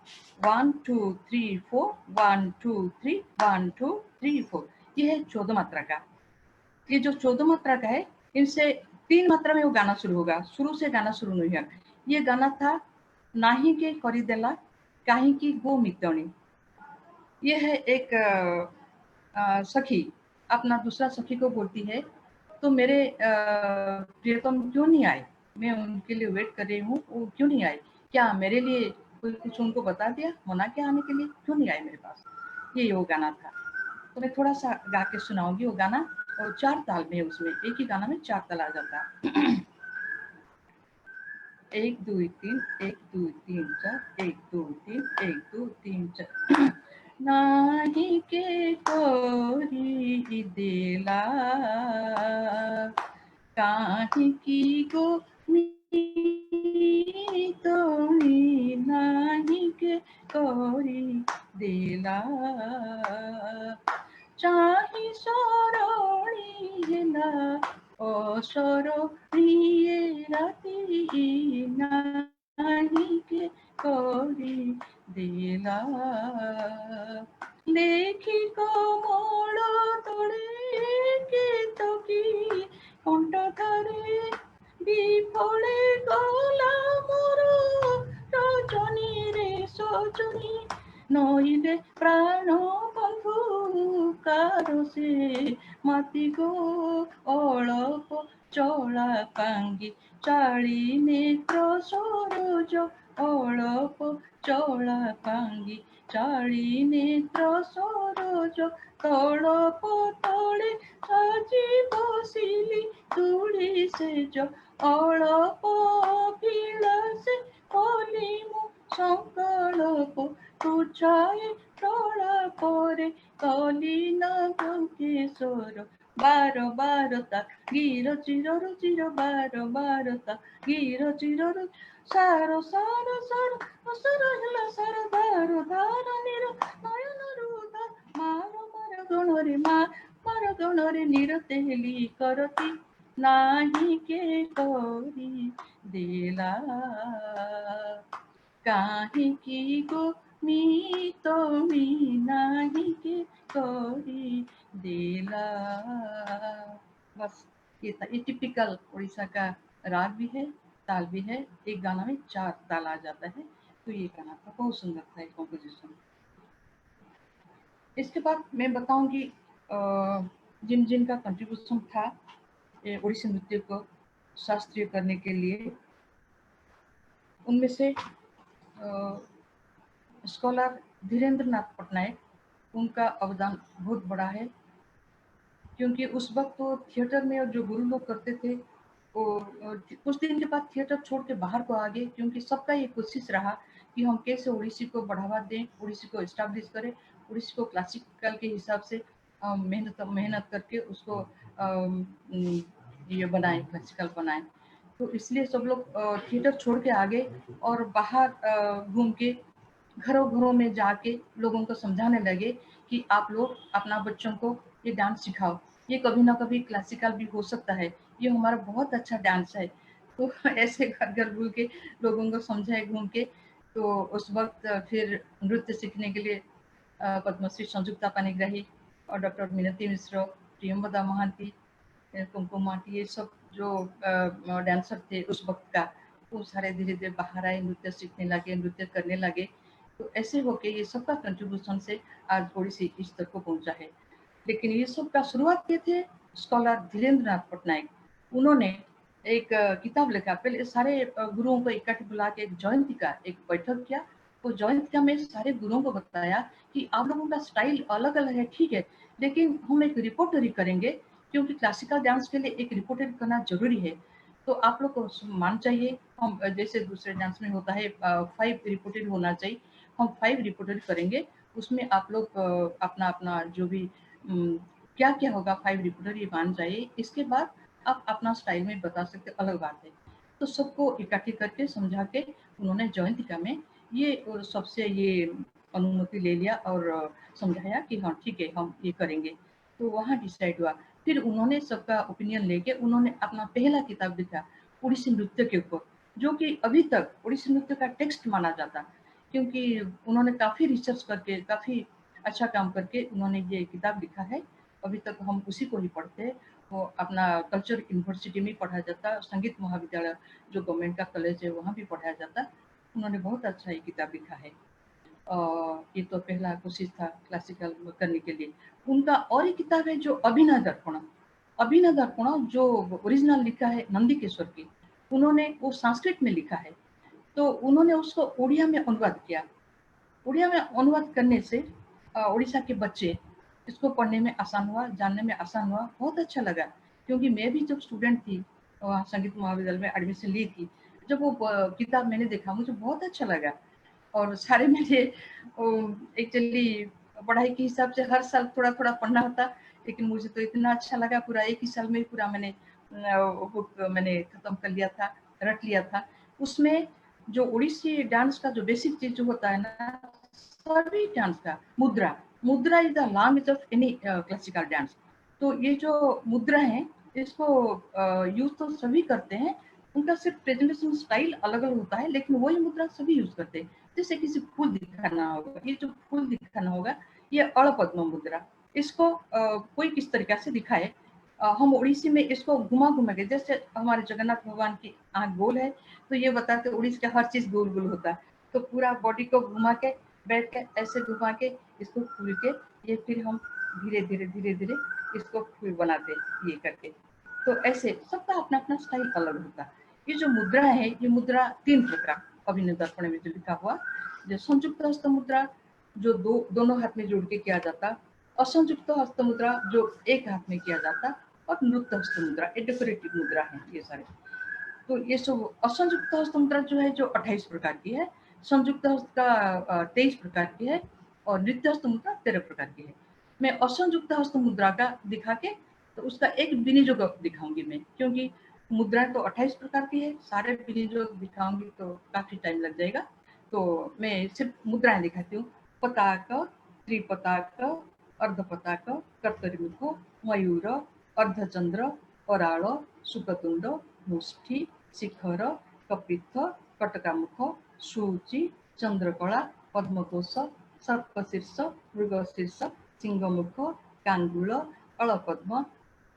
1 2 3 4 1 2 3 1 2 3 4। ये है 14 मात्रा का। ये जो 14 मात्रा का है, इनसे 3 मात्रा में वो गाना शुरू होगा, शुरू से गाना शुरू नहीं है। ये गाना था नाही के करिदेला काहे की गो मितणी। ये है एक सखी अपना दूसरा सखी को बोलती है, तो मेरे प्रियतम क्यों नहीं आए, मैं उनके लिए वेट कर रही हूँ, वो क्यों नहीं आए, क्या मेरे लिए कोई कुछ उनको बता दिया, मना क्या आने के लिए, क्यों नहीं आए मेरे पास। ये वो गाना था। तो मैं थोड़ा सा गा के सुनाऊंगी वो गाना। और 4 ताल में उसमें, एक ही गाना में 4 ताल आ जाता है। 1 2 3 1 2 3 4 1 2 3 1 2 3 4 नाही के कोरी देला काहे की गो मितोनी नाही के कोरी देला चाही सरोणी हेला असरोणीये राती नाही के कोरी देला देखी कमल तले केतकी कंठ धरे विफले गला मोर रजनी रे सजनी नइले प्राण बंधु कार से माती गो अलप चला कांगी चाली नेत्र सरोज अलप चला कांगी चाली नेत्र सरोज तड़प तले साजी बसिली तुली सेज अलप विलासे कली मु संकल्प तुझाए तोड़ा परे कली न केशर बार बारता गिर चिररु चिर बार बारता गिर चिररु सारो सारो सारो असर हेला सार धार धार निर नयन रुधा मार मार गणरे मार गणरे निरते हेली करती नाही के करी देला काहे की गो मितोनी नाही के करी देला। बस ये था। ये टिपिकल उड़ीसा का राग भी है, ताल भी है। एक गाना में 4 ताल आ जाता है। तो ये गाना था, बहुत सुंदर था एक कॉम्पोजिशन। इसके बाद मैं बताऊंगी जिन जिन का कंट्रीब्यूशन था उड़ीसी नृत्य को शास्त्रीय करने के लिए। उनमें से स्कॉलर धीरेन्द्र नाथ पटनायक, उनका अवदान बहुत बड़ा है, क्योंकि उस वक्त तो थिएटर में जो गुरु लोग करते थे कुछ दिन के बाद थिएटर छोड़ के बाहर को आ गए, क्योंकि सबका ये कोशिश रहा कि हम कैसे ओडिसी को बढ़ावा दें, ओडिसी को एस्टैब्लिश करें, ओडिसी को क्लासिकल के हिसाब से मेहनत मेहनत करके उसको ये बनाएं, क्लासिकल बनाएं। तो इसलिए सब लोग थिएटर छोड़ के आ गए और बाहर घूम के घरों घरों में जाके लोगों को समझाने लगे कि आप लोग अपना बच्चों को ये डांस सिखाओ, ये कभी ना कभी क्लासिकल भी हो सकता है, ये हमारा बहुत अच्छा डांस है। तो ऐसे घर घर घूम के लोगों को समझाए घूम के। तो उस वक्त फिर नृत्य सीखने के लिए पद्मश्री संजुक्ता पाणिग्राही और डॉक्टर मिनती मिश्र, प्रियंवदा महांती, कुमकुम माटी, ये सब जो डांसर थे उस वक्त का, वो सारे धीरे धीरे बाहर आए, नृत्य सीखने लगे, नृत्य करने लगे। तो ऐसे होके ये सबका कंट्रीब्यूशन से आज ओडिसी इस तक को पहुंचा है। लेकिन ये सब का शुरुआत किए थे स्कॉलर धीरेन्द्र नाथ पटनायक। उन्होंने एक किताब लिखा, पहले सारे गुरुओं को इकट्ठे बुला के एक जयंती का एक बैठक किया। वो जयंती में सारे गुरुओं को बताया कि आप लोगों का स्टाइल अलग अलग है, ठीक है, लेकिन हम एक रिपोर्टरी करेंगे, क्योंकि क्लासिकल डांस के लिए एक रिपोर्टरी करना जरूरी है। तो आप लोग को मान चाहिए, हम जैसे दूसरे डांस में होता है 5 रिपोर्टरी होना चाहिए, हम 5 रिपोर्टरी करेंगे। उसमें आप लोग अपना अपना जो भी क्या क्या होगा 5 रिपोर्टर ये मान जाइए, इसके बाद आप अपना स्टाइल में बता सकते, अलग बात है। तो सबको इकट्ठे करके समझा के उन्होंने जयंतिका में ये सबसे ये अनुमति ले लिया और समझाया कि हाँ ठीक है हम ये करेंगे। तो वहाँ डिसाइड हुआ। फिर उन्होंने सबका ओपिनियन लेके उन्होंने अपना पहला किताब लिखा उड़ीसी नृत्य के ऊपर, जो कि अभी तक उड़ीसी नृत्य का टेक्स्ट माना जाता, क्योंकि उन्होंने काफ़ी रिसर्च करके काफ़ी अच्छा काम करके उन्होंने ये किताब लिखा है। अभी तक हम उसी को ही पढ़ते हैं। वो अपना कल्चर यूनिवर्सिटी में पढ़ा जाता, संगीत महाविद्यालय जो गवर्नमेंट का कॉलेज है वहाँ भी पढ़ाया जाता। उन्होंने बहुत अच्छा ये किताब लिखा है। ये तो पहला कोशिश था क्लासिकल करने के लिए। उनका और एक किताब है जो अभिनय दर्पण, अभिनय दर्पण जो ओरिजिनल लिखा है नंदीकेश्वर की, उन्होंने वो संस्कृत में लिखा है, तो उन्होंने उसको उड़िया में अनुवाद किया। उड़िया में अनुवाद करने से उड़ीसा के बच्चे इसको पढ़ने में आसान हुआ, जानने में आसान हुआ, बहुत अच्छा लगा। क्योंकि मैं भी जब स्टूडेंट थी वहाँ संगीत महाविद्यालय में एडमिशन ली थी, जब वो किताब मैंने देखा मुझे बहुत अच्छा लगा। और सारे मेरे एक्चुअली पढ़ाई के हिसाब से हर साल थोड़ा थोड़ा पढ़ना होता, लेकिन मुझे तो इतना अच्छा लगा, पूरा एक ही साल में पूरा मैंने बुक मैंने खत्म कर लिया था, रट लिया था। उसमें जो उड़ीसी डांस का जो बेसिक चीज जो होता है ना, सभी डांस का मुद्रा, मुद्रा is the language of any classical dance. तो ये जो मुद्रा है इसको यूज तो सभी करते हैं, उनका सिर्फ प्रेजेंटेशन स्टाइल अलग अलग होता है, लेकिन वही मुद्रा सभी यूज करते हैं। जैसे किसी फूल दिखाना होगा, ये जो फूल दिखाना होगा ये अड़पद्म मुद्रा, इसको कोई किस तरीके से दिखाए। हम उड़ीसी में इसको घुमा घुमा के, जैसे हमारे जगन्नाथ भगवान की आंख गोल है तो ये बताते उड़ीसी का हर चीज गोल गोल होता है, तो पूरा बॉडी को घुमा के बैठ के ऐसे घुमा के इसको फूल के ये फिर हम धीरे धीरे धीरे धीरे इसको फूल बनाते ये करके। तो ऐसे सबका अपना अपना स्टाइल अलग होता है। ये जो मुद्रा है ये मुद्रा 3 प्रकार अभिनय दर्पण में जो लिखा हुआ, जो संयुक्त हस्त मुद्रा जो दोनों हाथ में जोड़ के किया जाता, असंयुक्त हस्त मुद्रा जो एक हाथ में किया जाता, और नृत्य हस्त मुद्रा ये डेकोरेटिव मुद्रा है ये सारे। तो ये सब असंयुक्त हस्त मुद्रा जो है जो 28 प्रकार की है, संयुक्त हस्त का 23 प्रकार की है, और नृत्य हस्त मुद्रा 13 प्रकार की है। मैं असंयुक्त हस्त मुद्रा का दिखा के तो उसका एक विनियोग दिखाऊंगी मैं, क्योंकि मुद्रा तो 28 प्रकार की है, सारे विनियोग दिखाऊंगी तो काफी टाइम लग जाएगा। तो मैं सिर्फ मुद्राएं दिखाती हूँ। पताक, त्रिपताक, अर्धपताक, कर्तरीमुख, मयूर, अर्धचंद्र, कराल, सुकतुंड, मुष्टि, शिखर, कपित्थ, कटकामुख, सूची, चंद्रकला, पद्मकोश, सर्पशीर्ष, मृगशीर्ष, सिंहमुख, कांगुल, अळपद्म,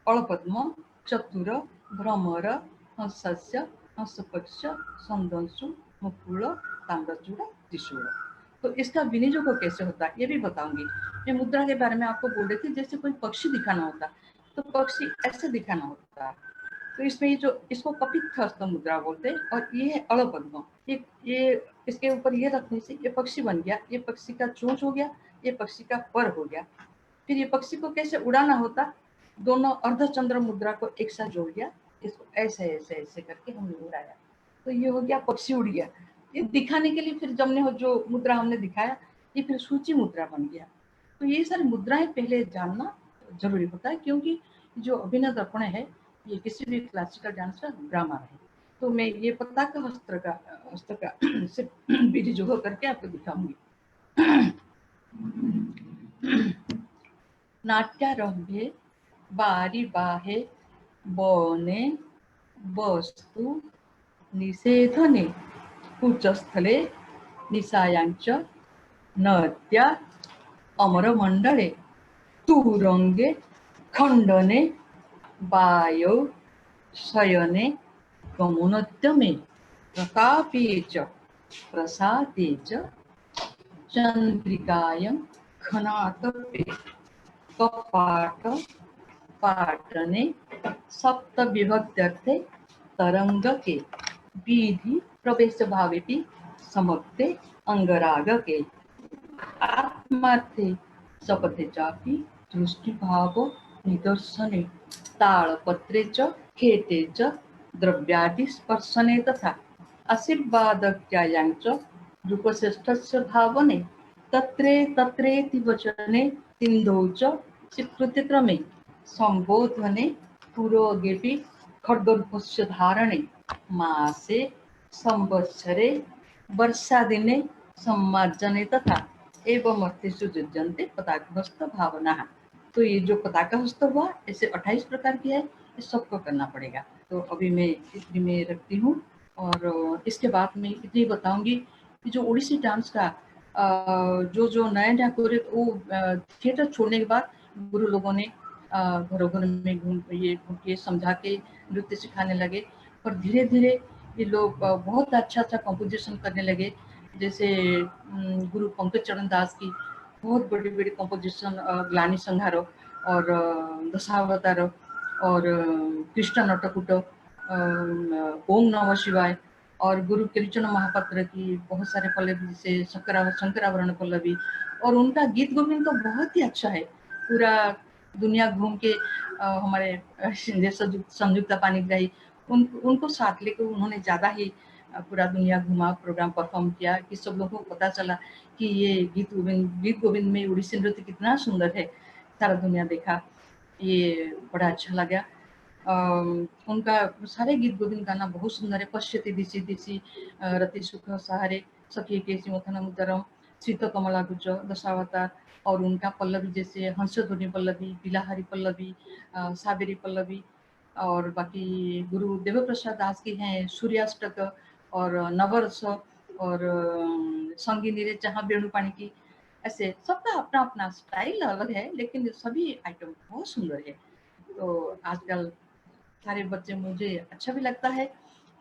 अळपद्म, चतुर, भ्रमर, हंसस्य, हंसपक्ष, संदंशु, मुकुल, ताम्रचूड़, त्रिशूल। तो इसका विनियोग कैसे होता है ये भी बताऊंगी। मैं मुद्रा के बारे में आपको बोल रही थी, जैसे कोई पक्षी दिखाना होता तो पक्षी ऐसे दिखाना होता। तो इसमें ये जो इसको कपित्थ हस्त मुद्रा बोलते हैं, और ये है अड़पद्म। ये इसके ऊपर ये रखने से ये पक्षी बन गया, ये पक्षी का चोंच हो गया, ये पक्षी का पर हो गया। फिर ये पक्षी को कैसे उड़ाना होता, दोनों अर्धचंद्र मुद्रा को एक साथ जोड़ दिया, इसको ऐसे ऐसे ऐसे करके हमने उड़ाया, तो ये हो गया पक्षी उड़ गया। ये दिखाने के लिए फिर जब हमने जो मुद्रा हमने दिखाया, ये फिर सूची मुद्रा बन गया। तो ये सारी मुद्राएं पहले जानना जरूरी होता है, क्योंकि जो अभिनय दर्पण है ये किसी भी क्लासिकल डांस का ग्रामर है। तो मैं ये पताका हस्त का सिर्फ विधि जो करके आपको दिखाऊंगी। नाट्यारंभे बारी बाहे बने वस्तु निषेधने कुचस्थले निशायांच नद्या अमरमंडले तुरंगे खंडने वायौ शयने गमनोद्यमे प्रतापे च प्रसादे च चंद्रिकायं घनातपे कपाट पाटने सप्त विभक्त्यर्थे तरंगके विधि प्रवेश भावेपि समक्ते अंगरागके आत्मार्थे सपथे चापि दृष्टिभाव निदर्शने तालपत्रे च खेते च द्रव्यादि स्पर्शने तथा आशीर्वादज्ञायां च रूपश्रेष्ठस्य भावने तत्रे तत्रेति वचने सिन्धौ च स्वीकृतिक्रमे संबोधने पुरोगेपि खड्गरूपस्य धारणे मासे संवत्सरे वर्षादिने सम्मार्जने तथा एवं अर्थेषु युज्यन्ते पताकहस्त भावना। तो ये जो पताकहस्त हुआ ऐसे 28 प्रकार की है, इस सबको करना पड़ेगा। तो अभी मैं इतनी में रखती हूँ, और इसके बाद मैं इतनी बताऊंगी कि जो ओडिसी डांस का जो जो नया नया कोरे वो थिएटर छोड़ने के बाद गुरु लोगों ने घरों घरों में घूम के समझा के नृत्य सिखाने लगे, और धीरे धीरे ये लोग बहुत अच्छा अच्छा कंपोजिशन करने लगे। जैसे गुरु पंकज चरण दास की बहुत बड़ी बड़ी कंपोजिशन, ग्लानी संहारो और दशावतार और कृष्ण नटकुट, ओम नमः शिवाय, और गुरु कृष्ण महापात्र की बहुत सारे पल्लवी, जैसे शंकराभरण पल्लवी, और उनका गीत गोविंद तो बहुत ही अच्छा है। पूरा दुनिया घूम के हमारे संयुक्ता पाणिग्राही उनको साथ लेकर उन्होंने ज़्यादा ही पूरा दुनिया घुमा, प्रोग्राम परफॉर्म किया कि सब लोगों को पता चला कि ये गीत गोविंद में उड़ीसी नृत्य कितना सुंदर है, सारा दुनिया देखा, ये बड़ा अच्छा लगा। उनका सारे गीत गोविंद गाना बहुत सुंदर है। पश्यति दिशि दिशि रति सुख सहारे सखी केसी मथनम उदरम शीत कमला गुज दशावतार, और उनका पल्लवी जैसे हंसध्वनि पल्लवी, बिलाहारी पल्लवी, साबेरी पल्लवी, और बाकी गुरु देव प्रसाद दास की हैं सूर्याष्टक और नवरस और संगीनी रे जहाँ वेणुपाणी की, ऐसे सबका अपना अपना स्टाइल अलग है, लेकिन सभी आइटम बहुत सुंदर है। तो आजकल सारे बच्चे, मुझे अच्छा भी लगता है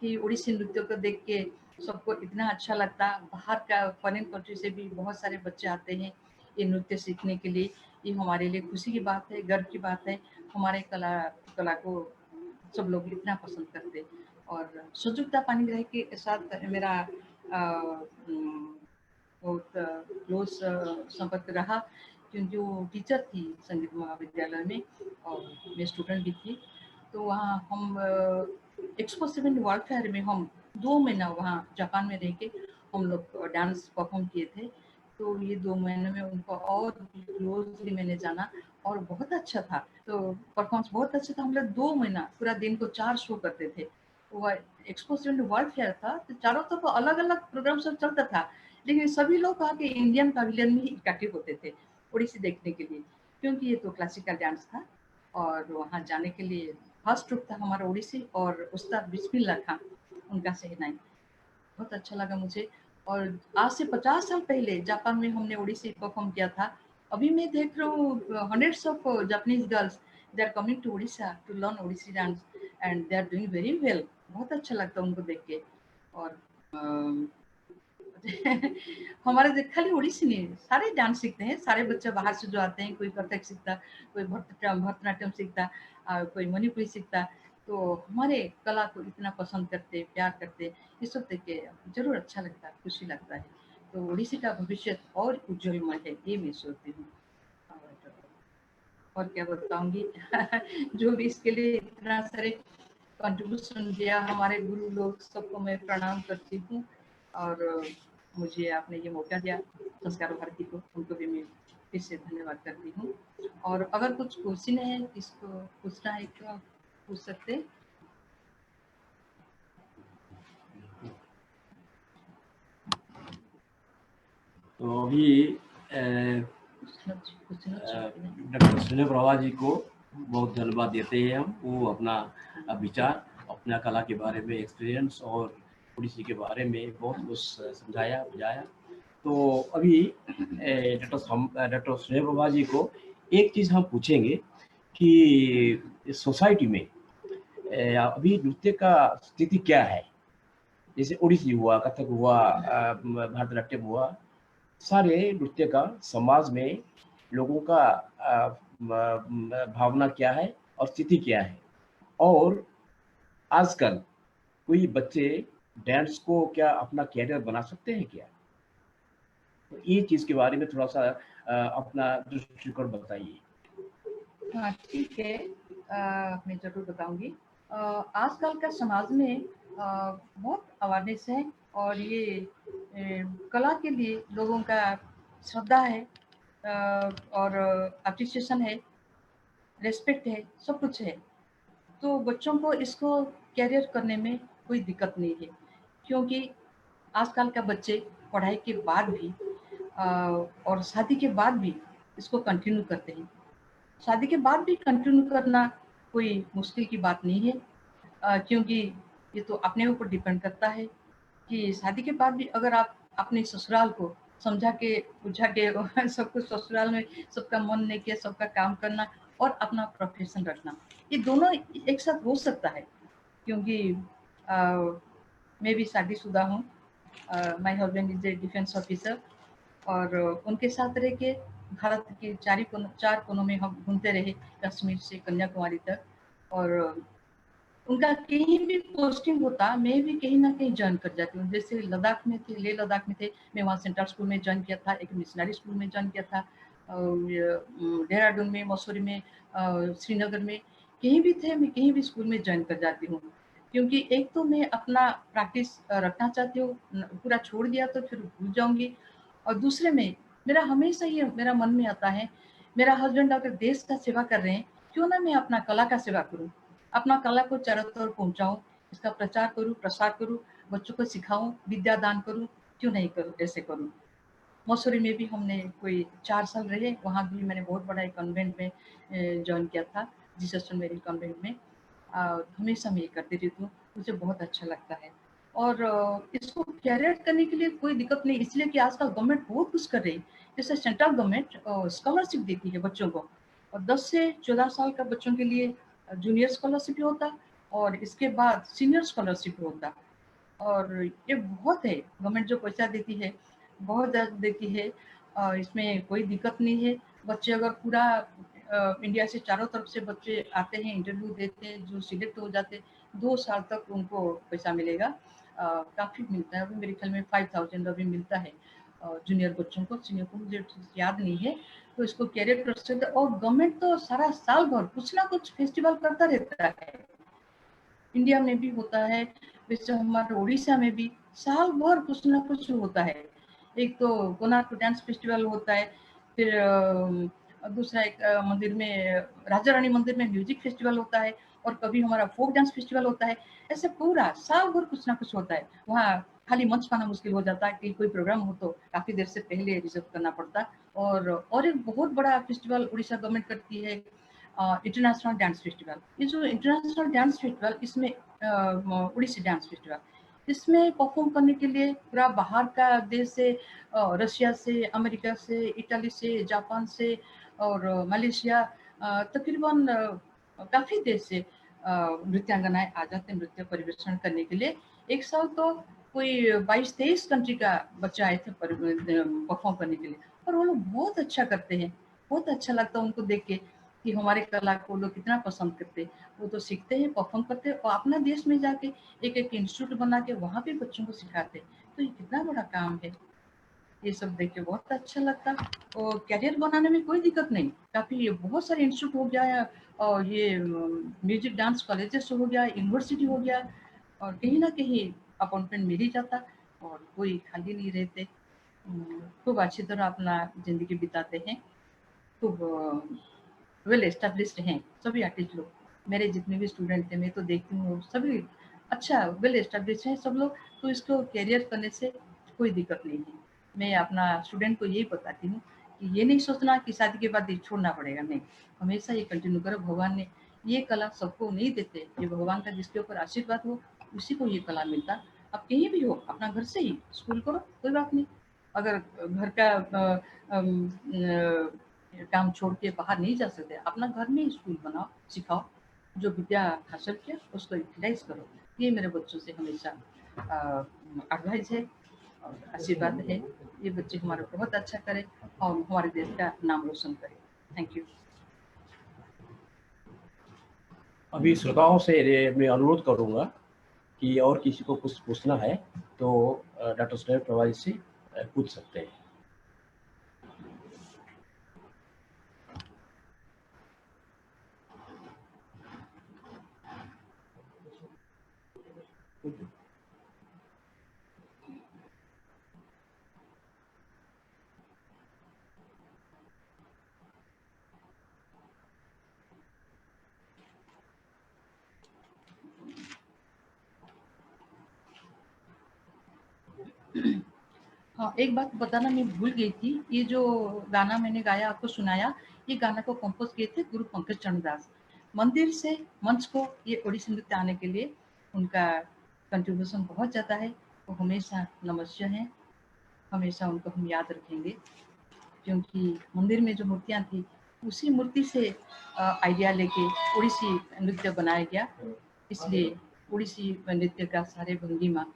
कि उड़ीसी नृत्य को देख के सबको इतना अच्छा लगता। बाहर का फॉरेन कंट्री से भी बहुत सारे बच्चे आते हैं ये नृत्य सीखने के लिए। ये हमारे लिए खुशी की बात है, गर्व की बात है। हमारे कला को सब लोग इतना पसंद करते। और संयुक्ता पाणिग्राही के साथ मेरा बहुत क्लोज संपर्क रहा, क्योंकि वो टीचर थी संगीत महाविद्यालय में और मैं स्टूडेंट भी थी। तो वहाँ हम एक्सपो 7 वर्ल्ड फेयर में हम 2 महीना वहाँ जापान में रह के हम लोग डांस परफॉर्म किए थे। तो ये 2 महीने में उनको और क्लोजली मैंने जाना, और बहुत अच्छा था। तो परफॉर्मेंस बहुत अच्छा था। हम लोग 2 महीना पूरा दिन को 4 शो करते थे। वो एक्सपो 7 वर्ल्ड फेयर था, तो चारों तरफ अलग अलग प्रोग्राम सब चलता था, लेकिन सभी लोग आके इंडियन पवेलियन में ही इकट्ठे होते थे ओडिसी देखने के लिए, क्योंकि ये तो क्लासिकल डांस था। और वहाँ जाने के लिए फर्स्ट ग्रुप था हमारा ओडिसी, और उस्ताद बिस्मिल्लाह खान उनका सहनाई बहुत अच्छा लगा मुझे। और आज से 50 साल पहले जापान में हमने ओडिसी परफॉर्म किया था। अभी मैं देख रहा हूँ hundreds of Japanese girls they are coming to Orissa to learn Odissi dance, and they are doing very well. बहुत अच्छा लगता है उनको देख के। और हमारे खाली ओडिसी नहीं, सारे डांस सीखते हैं सारे बच्चे बाहर से जो आते हैं। कोई कथक सीखता, कोई भरतनाट्यम सीखता, कोई मणिपुरी सीखता। तो हमारे कला को इतना पसंद करते, प्यार करते, ये सब देख के जरूर अच्छा लगता है, खुशी लगता है। तो ओडिसी का भविष्य और उज्जवलमय है, ये मैं सोचती हूँ। और क्या बताऊंगी जो भी इसके लिए इतना सारे कंट्रीब्यूशन दिया, हमारे गुरु लोग सबको मैं प्रणाम करती हूँ। और मुझे आपने ये मौका दिया संस्कार भारती को, उनको भी मैं फिर से धन्यवाद करती हूँ। और अगर कुछ क्वेश्चन है, किसको पूछना है तो आप पूछ सकते हैं। तो अभी डॉक्टर सुनील प्रभा जी को बहुत धन्यवाद देते हैं हम। वो अपना विचार, अपना कला के बारे में एक्सपीरियंस और ओडिसी के बारे में बहुत कुछ समझाया बुझाया। तो अभी डॉक्टर सुनील प्रभा जी को एक चीज़ हम पूछेंगे कि सोसाइटी में अभी नृत्य का स्थिति क्या है। जैसे ओडिसी हुआ, कथक हुआ, भरतनाट्यम हुआ, सारे नृत्य का समाज में लोगों का भावना क्या है और स्थिति क्या है। और आजकल कोई बच्चे डांस को क्या अपना कैरियर बना सकते हैं क्या? तो ये चीज़ के बारे में थोड़ा सा अपना दृष्टिकोण बताइए। हाँ ठीक है, मैं जरूर बताऊंगी। आजकल का समाज में बहुत अवेयरनेस है और ये कला के लिए लोगों का श्रद्धा है और अप्रिसिएशन है, रेस्पेक्ट है, सब कुछ है। तो बच्चों को इसको कैरियर करने में कोई दिक्कत नहीं है, क्योंकि आजकल का बच्चे पढ़ाई के बाद भी और शादी के बाद भी इसको कंटिन्यू करते हैं। शादी के बाद भी कंटिन्यू करना कोई मुश्किल की बात नहीं है, क्योंकि ये तो अपने ऊपर डिपेंड करता है कि शादी के बाद भी अगर आप अपने ससुराल को समझा के बुझा के सब कुछ ससुराल में सबका मन नहीं किया, सबका काम करना और अपना प्रोफेशन रखना, ये दोनों एक साथ हो सकता है। क्योंकि मैं भी शादीशुदा हूँ, my husband is a defence officer और उनके साथ रह के भारत के चार कोनों में हम घूमते रहे, कश्मीर से कन्याकुमारी तक। और उनका कहीं भी पोस्टिंग होता, मैं भी कहीं ना कहीं ज्वाइन कर जाती हूँ। जैसे लद्दाख में थे, लेह लद्दाख में थे, मैं वहाँ सेंट्रल स्कूल में ज्वाइन किया था, एक मिशनरी स्कूल में ज्वाइन किया था, देहरादून में, मसूरी में, श्रीनगर में, कहीं भी थे, मैं कहीं भी स्कूल में ज्वाइन कर जाती हूँ। क्योंकि एक तो मैं अपना प्रैक्टिस रखना चाहती हूँ, पूरा छोड़ दिया तो फिर भूल जाऊंगी। और दूसरे में मेरा हमेशा ये मेरा मन में आता है, मेरा हस्बैंड अगर देश का सेवा कर रहे हैं, क्यों ना मैं अपना कला का सेवा करूं, अपना कला को चारों तरफ पहुंचाऊं, इसका प्रचार करूं, प्रसार करूं, बच्चों को सिखाऊं, विद्या दान करूं, क्यों नहीं करूं, ऐसे करूं। मसूरी में भी हमने कोई 4 साल रहे, वहाँ भी मैंने बहुत बड़ा एक कॉन्वेंट में ज्वाइन किया था, जीसस मेरी कॉन्वेंट में। हमेशा मैं ये करती रहती हूँ, मुझे बहुत अच्छा लगता है। और इसको कैरियर करने के लिए कोई दिक्कत नहीं, इसलिए कि आजकल गवर्नमेंट बहुत कुछ कर रही है। जैसे सेंट्रल गवर्नमेंट स्कॉलरशिप देती है बच्चों को, और 10 से 14 साल का बच्चों के लिए जूनियर स्कॉलरशिप होता, और इसके बाद सीनियर स्कॉलरशिप होता। और ये बहुत है, गवर्नमेंट जो पैसा देती है बहुत ज़्यादा देती है, इसमें कोई दिक्कत नहीं है। बच्चे अगर पूरा इंडिया से चारों तरफ से बच्चे आते हैं, इंटरव्यू देते हैं, जो सिलेक्ट हो जाते हैं 2 साल तक उनको पैसा मिलेगा, काफ़ी मिलता है। अभी मेरे ख्याल में 5000 अभी मिलता है जूनियर बच्चों को, सीनियर को मुझे याद नहीं है। तो इसको कैरियर कर सकते, और गवर्नमेंट तो सारा साल भर कुछ ना कुछ फेस्टिवल करता रहता है। इंडिया में भी होता है, वैसे हमारे उड़ीसा में भी साल भर कुछ ना कुछ होता है। एक तो कोणार्क डांस फेस्टिवल होता है, फिर दूसरा एक मंदिर में, राजा रानी मंदिर में म्यूजिक फेस्टिवल होता है, और कभी हमारा फोक डांस फेस्टिवल होता है। ऐसे पूरा साल भर कुछ ना कुछ होता है। वहाँ खाली मंच पाना मुश्किल हो जाता है कि कोई प्रोग्राम हो तो काफी देर से पहले रिजर्व करना पड़ता है। और एक बहुत बड़ा फेस्टिवल उड़ीसा गवर्नमेंट करती है, इंटरनेशनल डांस फेस्टिवल। ये जो इंटरनेशनल डांस फेस्टिवल, इसमें उड़ीसी डांस फेस्टिवल, इसमें परफॉर्म करने के लिए पूरा बाहर का देश से, रशिया से, अमेरिका से, इटली से, जापान से और मलेशिया, तकरीबन काफी देश से नृत्यांगनाएं आ जाते हैं नृत्य परिवेषण करने के लिए। एक साल तो कोई 22-23 कंट्री का बच्चा आए थे परफॉर्म करने के लिए, और वो लोग बहुत अच्छा करते हैं। बहुत अच्छा लगता है उनको देख के कि हमारे कला को लोग कितना पसंद करते हैं। वो तो सीखते हैं, परफॉर्म करते हैं, और अपना देश में जाके एक एक इंस्टीट्यूट बना के वहाँ पे बच्चों को सिखाते हैं। तो ये कितना बड़ा काम है। ये सब देख के बहुत अच्छा लगता। और कैरियर बनाने में कोई दिक्कत नहीं, काफ़ी बहुत सारे इंस्टीट्यूट हो गया, और ये म्यूजिक डांस कॉलेजेस हो गया, यूनिवर्सिटी हो गया, और कहीं ना कहीं अपॉइंटमेंट मिल ही जाता और कोई खाली नहीं रहते। खूब अच्छी तरह अपना ज़िंदगी बिताते हैं, खूब वेल एस्टेब्लिश्ड हैं सभी आर्टिस्ट लोग। मेरे जितने भी स्टूडेंट थे, मैं तो देखती हूँ सभी अच्छा वेल एस्टेब्लिश्ड हैं सब लोग, तो इसको कैरियर करने से कोई दिक्कत नहीं है। मैं अपना स्टूडेंट को यही बताती हूँ कि ये नहीं सोचना कि शादी के बाद ये छोड़ना पड़ेगा, नहीं, हमेशा ये कंटिन्यू करो। भगवान ने ये कला सबको नहीं देते, ये भगवान का जिसके ऊपर आशीर्वाद हो उसी को ये कला मिलता। आप कहीं भी हो, अपना घर से ही स्कूल करो, कोई बात नहीं। अगर घर का काम छोड़ के बाहर नहीं जा सकते, अपना घर में स्कूल बनाओ, सिखाओ, जो विद्या हासिल किया उसको यूटिलाइज करो। ये मेरे बच्चों से हमेशा एडवाइस है और आशीर्वाद है। ये बच्चे हमारे बहुत अच्छा करें और हमारे देश का नाम रोशन करें। Thank you. अभी श्रोताओं से मैं अनुरोध करूंगा कि और किसी को कुछ पूछना है तो डॉक्टर स्नेह प्रभा जी से पूछ सकते हैं। हाँ, एक बात बताना मैं भूल गई थी। ये जो गाना मैंने गाया आपको सुनाया, ये गाना को कंपोज किए थे गुरु पंकज चंद्र दास। मंदिर से मंच को ये ओडिसी नृत्य आने के लिए उनका कंट्रीब्यूशन बहुत ज़्यादा है। वो हमेशा नमस्य हैं, हमेशा उनको हम याद रखेंगे, क्योंकि मंदिर में जो मूर्तियाँ थी उसी मूर्ति से आइडिया लेके ओडिसी नृत्य बनाया गया। इसलिए ओडिसी नृत्य का सारे भंगिमा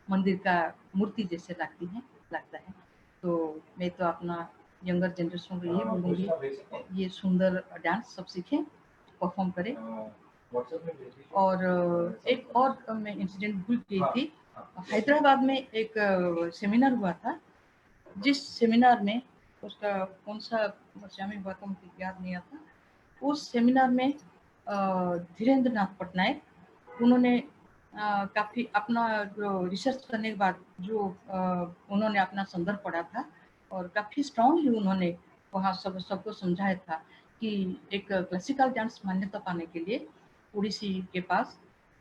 मंदिर का मूर्ति जैसे लगता है। तो मैं तो अपना यंगर जनरेशन को यही बोलूँगी, ये सुंदर डांस सब सीखें, परफॉर्म करें। और एक और मैं इंसिडेंट भूल गई थी। हैदराबाद में एक सेमिनार हुआ था, जिस सेमिनार में उसका कौन सा भाषा में हुआ था मुझे याद नहीं आता। उस सेमिनार में धीरेन्द्र नाथ पटनायक, उन्होंने काफ़ी अपना जो रिसर्च करने के बाद जो उन्होंने अपना संदर्भ पढ़ा था और काफ़ी स्ट्रांगली उन्होंने वहाँ सबको समझाया था कि एक क्लासिकल डांस मान्यता पाने के लिए ओडिसी के पास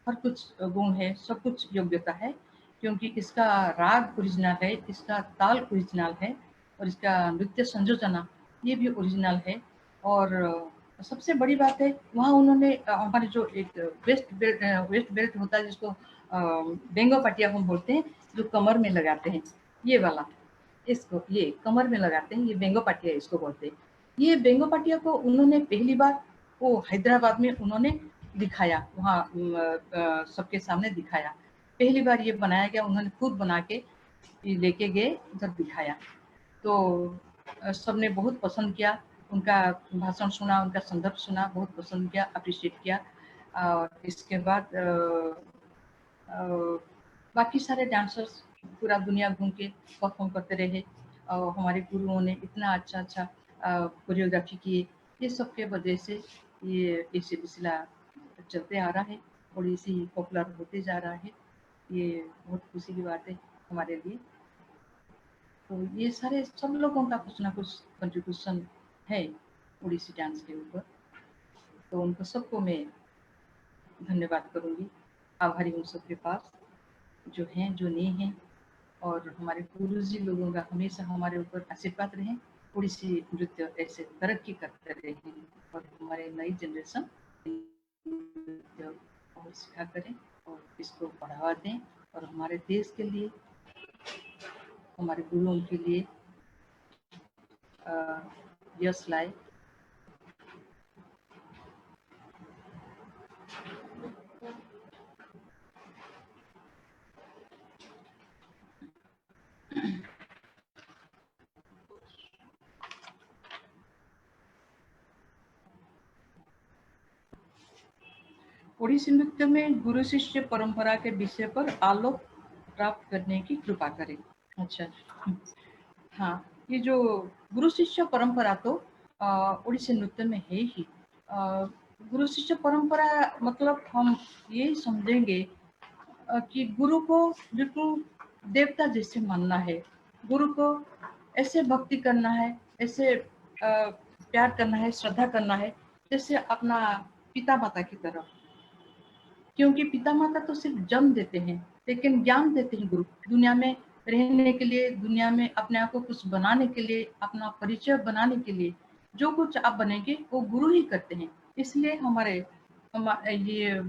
हर कुछ गुण है, सब कुछ योग्यता है, क्योंकि इसका राग ओरिजिनल है, इसका ताल ओरिजिनल है और इसका नृत्य संयोजना ये भी ओरिजिनल है। और सबसे बड़ी बात है, वहाँ उन्होंने हमारे जो एक वेस्ट बेल्ट होता है जिसको बेंगो पटिया हम बोलते हैं, जो कमर में लगाते हैं, ये वाला, इसको ये कमर में लगाते हैं, ये बेंगो पटिया इसको बोलते हैं। ये बेंगो पटिया को उन्होंने पहली बार वो हैदराबाद में उन्होंने दिखाया, वहाँ सबके सामने दिखाया। पहली बार ये बनाया गया, उन्होंने खुद बना के लेके गए उधर दिखाया। तो सबने बहुत पसंद किया, उनका भाषण सुना, उनका संदर्भ सुना, बहुत पसंद किया, अप्रिशिएट किया। और इसके बाद बाकी सारे डांसर्स पूरा दुनिया घूम के परफॉर्म करते रहे और हमारे गुरुओं ने इतना अच्छा कोरियोग्राफी किए। ये सब के वजह से ये सिलसिला चलते आ रहा है और इसी पॉपुलर होते जा रहा है। ये बहुत खुशी की बात है हमारे लिए। तो ये सारे सब लोगों का कुछ ना कुछ कंट्रीब्यूशन है ओडिसी डांस के ऊपर, तो उनको सबको मैं धन्यवाद करूँगी, आभारी हूँ सबके पास जो हैं जो नहीं हैं। और हमारे गुरुजी लोगों का हमेशा हमारे ऊपर आशीर्वाद रहें, ओडिसी नृत्य ऐसे तरक्की करते रहें और हमारे नई जनरेशन नृत्य और सिखा करें और इसको बढ़ावा दें और हमारे देश के लिए, हमारे गुरुओं के लिए यश लाए। ओडिसी नृत्य में गुरु शिष्य परंपरा के विषय पर आलोक प्राप्त करने की कृपा करें। अच्छा, हाँ, ये जो गुरु शिष्य परंपरा तो ओडिसी नृत्य में है ही। गुरु शिष्य परंपरा मतलब हम यही समझेंगे कि गुरु को बिल्कुल देवता जैसे मानना है। गुरु को ऐसे भक्ति करना है, ऐसे प्यार करना है, श्रद्धा करना है, जैसे अपना पिता माता की तरह। क्योंकि पिता माता तो सिर्फ जन्म देते हैं, लेकिन ज्ञान देते हैं गुरु। दुनिया में रहने के लिए, दुनिया में अपने आप को कुछ बनाने के लिए, अपना परिचय बनाने के लिए जो कुछ आप बनेंगे वो गुरु ही करते हैं। इसलिए ये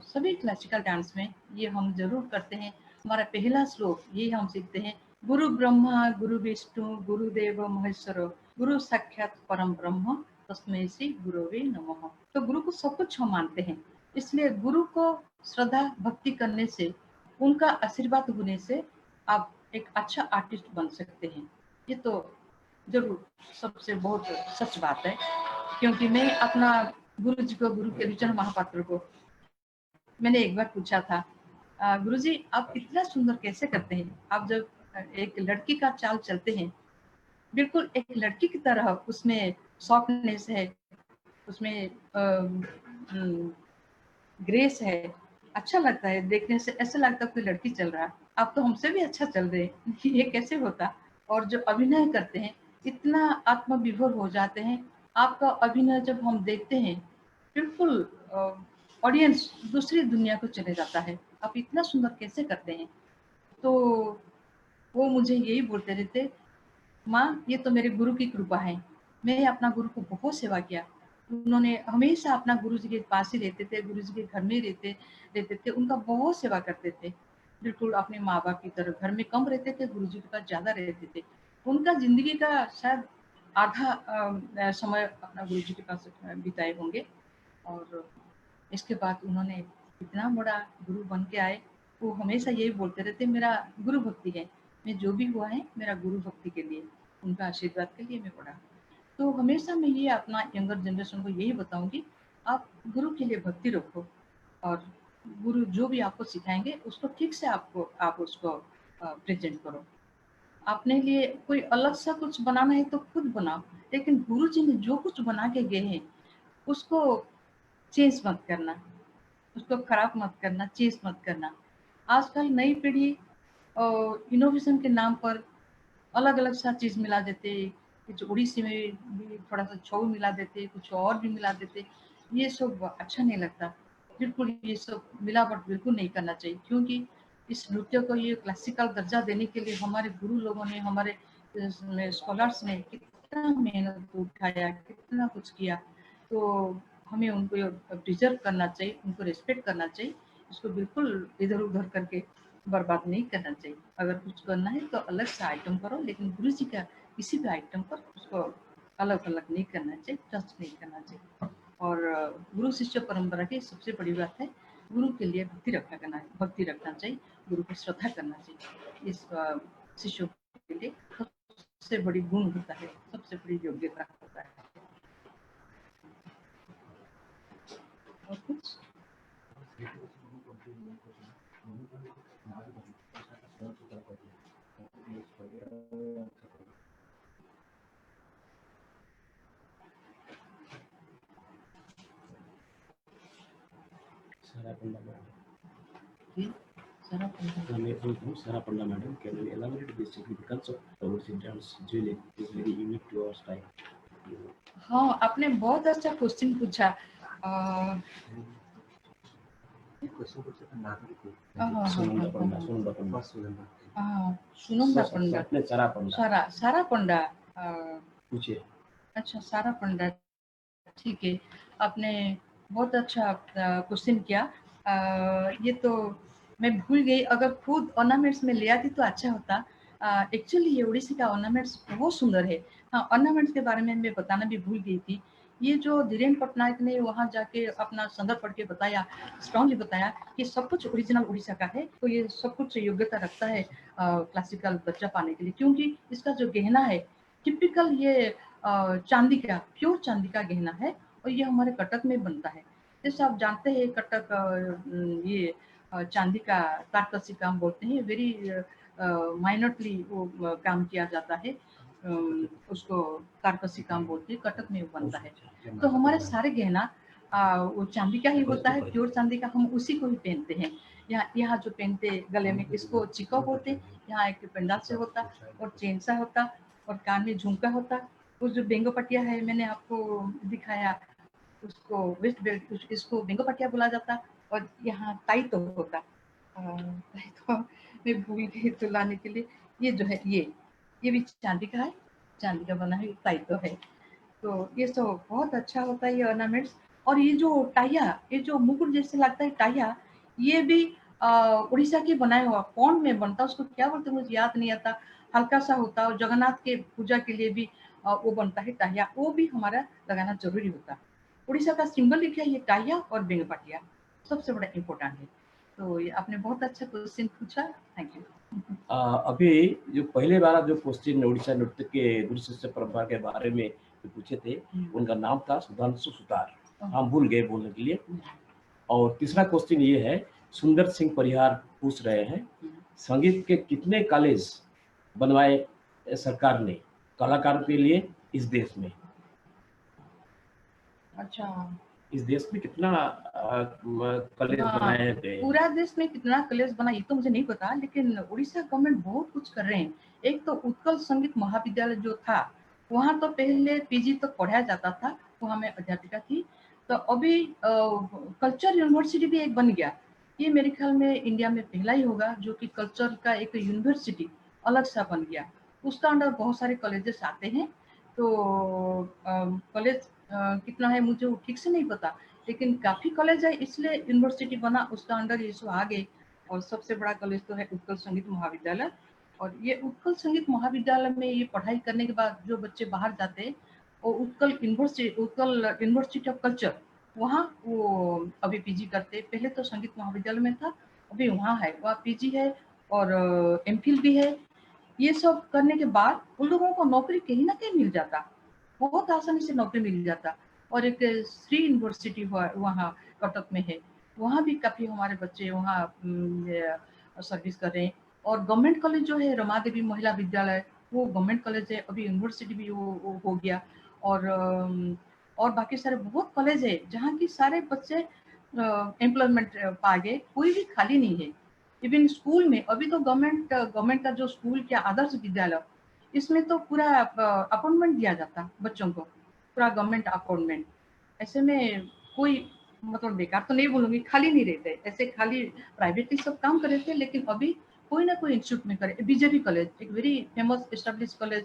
सभी क्लासिकल डांस में ये हम जरूर करते हैं। हमारा पहला श्लोक ये हम सीखते हैं, गुरु ब्रह्मा गुरु विष्णु गुरुदेव महेश्वर गुरु साक्षात परम ब्रह्म तस्मै श्री गुरुवे नमः। तो गुरु को सब कुछ हम मानते हैं। इसलिए गुरु को श्रद्धा भक्ति करने से, उनका आशीर्वाद होने से आप एक अच्छा आर्टिस्ट बन सकते हैं। ये तो जरूर सबसे बहुत सच बात है। क्योंकि मैं अपना गुरु जी को, गुरु केलुचरण महापात्र को मैंने एक बार पूछा था, गुरु जी आप इतना सुंदर कैसे करते हैं? आप जब एक लड़की का चाल चलते हैं, बिल्कुल एक लड़की की तरह उसमें सॉफ्टनेस है, उसमें ग्रेस है, अच्छा लगता है देखने से। ऐसा लगता है कोई लड़की चल रहा है, आप तो हमसे भी अच्छा चल रहे हैं। ये कैसे होता? और जो अभिनय करते हैं इतना आत्मविभोर हो जाते हैं। आपका अभिनय जब हम देखते हैं, बिल्कुल ऑडियंस दूसरी दुनिया को चले जाता है, आप इतना सुंदर कैसे करते हैं? तो वो मुझे यही बोलते रहते, माँ ये तो मेरे गुरु की कृपा है। मैं अपना गुरु को बहुत सेवा किया। उन्होंने हमेशा अपना गुरु जी के पास ही रहते थे, गुरु जी के घर में रहते रहते थे, उनका बहुत सेवा करते थे। बिल्कुल अपने माँ बाप की तरह घर में कम रहते थे, गुरु जी के पास ज्यादा रहते थे। उनका जिंदगी का शायद आधा समय अपना गुरु जी के पास बिताए होंगे। और इसके बाद उन्होंने इतना बड़ा गुरु बन के आए। वो हमेशा यही बोलते रहते, मेरा गुरु भक्ति है, मैं जो भी हुआ है मेरा गुरु भक्ति के लिए, उनका आशीर्वाद के लिए मैं पढ़ा। तो हमेशा मैं ये अपना यंगर जनरेशन को यही बताऊंगी, आप गुरु के लिए भक्ति रखो, और गुरु जो भी आपको सिखाएंगे उसको ठीक से आप उसको प्रेजेंट करो। अपने लिए कोई अलग सा कुछ बनाना है तो खुद बनाओ, लेकिन गुरु जी ने जो कुछ बना के गए हैं उसको चेंज मत करना, उसको खराब मत करना, चेंज मत करना। आजकल नई पीढ़ी इनोवेशन के नाम पर अलग अलग सा चीज मिला देते, कुछ उड़ीसी में भी थोड़ा सा छऊ मिला देते, कुछ और भी मिला देते। ये सब अच्छा नहीं लगता। बिल्कुल ये सब मिलावट बिल्कुल नहीं करना चाहिए, क्योंकि इस नृत्य को ये क्लासिकल दर्जा देने के लिए हमारे गुरु लोगों ने, हमारे स्कॉलर्स ने कितना मेहनत उठाया, कितना कुछ किया। तो हमें उनको डिजर्व करना चाहिए, उनको रिस्पेक्ट करना चाहिए। इसको बिल्कुल इधर उधर करके बर्बाद नहीं करना चाहिए। अगर कुछ करना है तो अलग से आइटम करो, लेकिन गुरु जी का किसी भी आइटम पर उसको अलग अलग नहीं करना चाहिए, टच नहीं करना चाहिए। और गुरु शिष्य परंपरा की सबसे बड़ी बात है, गुरु के लिए भक्ति रखना चाहिए, गुरु को श्रद्धा करना चाहिए। इस शिष्यों के लिए सबसे बड़ी गुण होता है, सबसे बड़ी योग्यता होता है। और कुछ Sarah Panda madam. Sarah Panda. Sarah Panda madam, can you elaborate the significance of Taurasi dance? Really, is very unique to our style. हाँ, आपने बहुत अच्छा क्वेश्चन पूछा। Sunanda Panda, Sunanda Panda. Sunanda पंडा, Sarah Panda. सारा पंडा। पूछिए। अच्छा, सारा पंडा, ठीक है। आपने बहुत अच्छा क्वेश्चन किया। ये तो मैं भूल गई, अगर खुद ऑर्नामेंट्स में ले आती तो अच्छा होता। एक्चुअली ये उड़ीसी का ऑर्नामेंट्स बहुत सुंदर है। हाँ, ऑर्नामेंट्स के बारे में मैं बताना भी भूल गई थी। ये जो धीरेन पटनायक ने वहाँ जाके अपना संदर्भ पढ़ के बताया, स्ट्रांगली बताया कि सब कुछ ओरिजिनल उड़ीसा का है, तो ये सब कुछ योग्यता रखता है क्लासिकल दर्जा पाने के लिए। क्योंकि इसका जो गहना है टिपिकल ये चांदी का, प्योर चांदी का गहना है, और ये हमारे कटक में बनता है। जैसे आप जानते हैं कटक ये चांदी का तारकसी काम बोलते हैं, वेरी माइनरली वो काम किया जाता है, उसको कारकसी काम बोलते हैं, कटक में बनता है। तो हमारे सारे गहना वो चांदी का ही होता है, प्योर चांदी का, हम उसी को ही पहनते हैं। यहाँ जो पहनते गले में, इसको चिका बोलते हैं। यहाँ एक पेंडाल से होता और चेन सा होता और कान में झुमका होता। वो जो बेंगो पटिया है मैंने आपको दिखाया, उसको वेस्ट बेल्ट, इसको बेंगो पटिया बोला जाता। और यहाँ टाई तो होता, टाई तो मैं भूल गई तो लाने के लिए। ये जो है ये भी चांदी का है, चांदी का बना है, टाई तो है। तो ये सब बहुत अच्छा होता है ये ऑर्नामेंट्स। और ये जो टाइया, ये जो मुकुट जैसे लगता है टाइया, ये भी उड़ीसा के बनाया हुआ कौन में बनता, उसको क्या बोलते हैं मुझे याद नहीं आता, हल्का सा होता है। और जगन्नाथ के पूजा के लिए भी वो बनता है टाइया, वो भी हमारा लगाना जरूरी होता है। उड़ीसा का सिंबल लिखा है ये टाइया और बेंगपाटिया, सबसे बड़ा इम्पोर्टेंट है। तो ये आपने बहुत अच्छा क्वेश्चन पूछा, थैंक यू। अभी जो पहले बार आप जो क्वेश्चन उड़ीसा नृत्य के दूरशिष्य परंपरा के बारे में जो पूछे थे, उनका नाम था सुधांशु सुतार, हम भूल गए बोलने के लिए। और तीसरा क्वेश्चन ये है, सुंदर सिंह परिहार पूछ रहे हैं, संगीत के कितने कॉलेज बनवाए सरकार ने कलाकारों के लिए इस देश में? अच्छा, इस देश में कितना कॉलेज हाँ, बनाए गए? पूरा देश में कितना कॉलेज बना ये तो मुझे नहीं पता, लेकिन उड़ीसा गवर्नमेंट बहुत कुछ कर रहे हैं। एक तो उत्कल संगीत महाविद्यालय जो था, वहाँ तो पहले पीजी तक पढ़ाया जाता था, वहाँ मैं अध्यापिका थी। तो अभी कल्चर यूनिवर्सिटी भी एक बन गया। ये मेरे ख्याल में इंडिया में पहला ही होगा जो कि कल्चर का एक यूनिवर्सिटी अलग सा बन गया। उसका अंडर बहुत सारे कॉलेजेस आते हैं। तो कॉलेज कितना है मुझे ठीक से नहीं पता, लेकिन काफी कॉलेज है इसलिए यूनिवर्सिटी बना, उसका अंडर ये सब आ गए। और सबसे बड़ा कॉलेज तो है उत्कल संगीत महाविद्यालय। और ये उत्कल संगीत महाविद्यालय में ये पढ़ाई करने के बाद जो बच्चे बाहर जाते हैं, वो उत्कल यूनिवर्सिटी ऑफ कल्चर, वहाँ वो अभी पीजी करते। पहले तो संगीत महाविद्यालय में था, अभी वहाँ है, वहाँ पीजी है और एमफिल भी है। ये सब करने के बाद उन लोगों को नौकरी कहीं ना कहीं मिल जाता, बहुत आसानी से नौकरी मिल जाता। और एक श्री यूनिवर्सिटी वहाँ कटक में है, वहाँ भी काफी हमारे बच्चे वहाँ सर्विस कर रहे हैं। और गवर्नमेंट कॉलेज जो है रमा देवी महिला विद्यालय, वो गवर्नमेंट कॉलेज है, अभी यूनिवर्सिटी भी वो हो गया। और बाकी सारे बहुत कॉलेज है जहाँ की सारे बच्चे एम्प्लॉयमेंट पा गए, कोई भी खाली नहीं है। इवन स्कूल में अभी तो गवर्नमेंट का जो स्कूल क्या आदर्श विद्यालय, इसमें तो पूरा अपॉइंटमेंट दिया जाता बच्चों को, पूरा गवर्नमेंट अपॉइंटमेंट। ऐसे में कोई मतलब बेकार तो नहीं बोलूंगी, खाली नहीं रहते ऐसे, खाली प्राइवेटली सब काम कर रहे थे, लेकिन अभी कोई ना कोई इंस्टीट्यूट में करे। बीजेपी कॉलेज एक वेरी फेमस एस्टेब्लिश कॉलेज,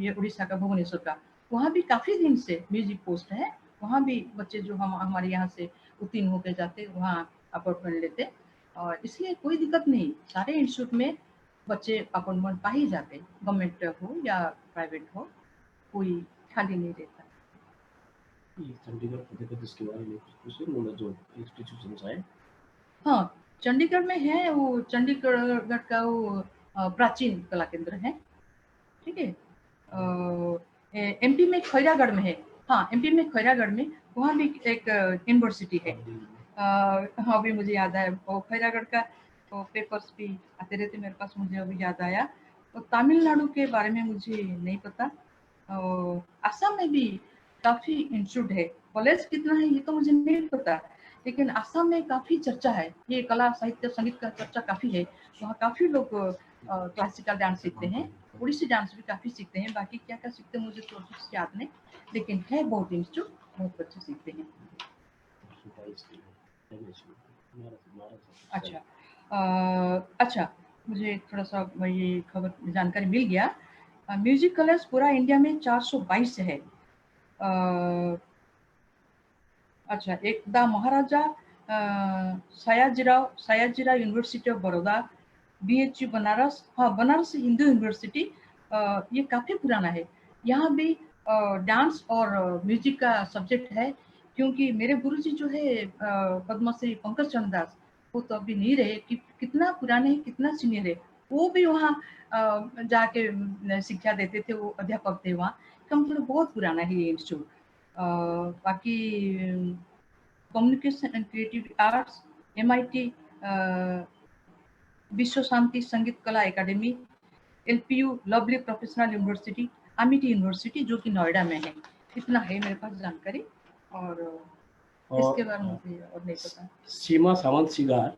ये उड़ीसा का भुवनेश्वर का, वहाँ भी काफी दिन से म्यूजिक पोस्ट है। वहाँ भी बच्चे जो हमारे यहाँ से उत्तीर्ण होकर जाते वहाँ अपॉइंटमेंट लेते। और इसलिए कोई दिक्कत नहीं, सारे इंस्टीट्यूट में बच्चे अपॉइंटमेंट पा ही जाते, गवर्नमेंट हो या प्राइवेट हो, कोई खाली नहीं रहता। चंडीगढ़ मध्य प्रदेश के बारे में कुछ उन्होंने जो इंस्टीट्यूशन है? हाँ, चंडीगढ़ में है, वो चंडीगढ़ का वो प्राचीन कला केंद्र है, ठीक है। एमपी में खैरागढ़ में है, हाँ एमपी में खैरागढ़ में, वहाँ भी एक यूनिवर्सिटी है। हाँ अभी मुझे याद आया, वो खैरागढ़ का वो पेपर्स भी आते रहते मेरे पास, मुझे अभी याद आया। तो तमिलनाडु के बारे में मुझे नहीं पता। असम में भी काफी इंस्टीट्यूट है, कॉलेज कितना है ये तो मुझे नहीं पता, लेकिन असम में काफी चर्चा है, ये कला साहित्य संगीत का चर्चा काफी है। वहाँ काफी लोग क्लासिकल डांस सीखते हैं, उड़ीसी डांस भी काफी सीखते हैं, बाकी क्या क्या सीखते हैं मुझे तो याद नहीं, लेकिन है बहुत इंस्टीट्यूट, बहुत बच्चे सीखते हैं। अच्छा, अच्छा, मुझे थोड़ा सा ये खबर जानकारी मिल गया। म्यूजिक कॉलेज पूरा इंडिया में 422 है। अच्छा, एक the Maharaja Sayajirao university of Baroda, BHU Banaras, हाँ बनारस हिंदू यूनिवर्सिटी, ये काफी पुराना है। यहाँ भी डांस और म्यूजिक का सब्जेक्ट है, क्योंकि मेरे गुरुजी जो है पद्मश्री पंकज चंद्र दास, वो तो अभी नहीं रहे, कितना पुराने हैं, कितना सीनियर है, वो भी वहाँ जाके शिक्षा देते थे, वो अध्यापक थे वहाँ का, मतलब बहुत पुराना है ये इंस्टीट्यूट। बाकी communication and creative arts, MIT विश्व शांति संगीत कला academy, LPU lovely professional university, Amity university जो कि नोएडा में है। इतना है मेरे पास जानकारी, और इसके बारे में मुझे और नहीं पता। सीमा सावंत सिगार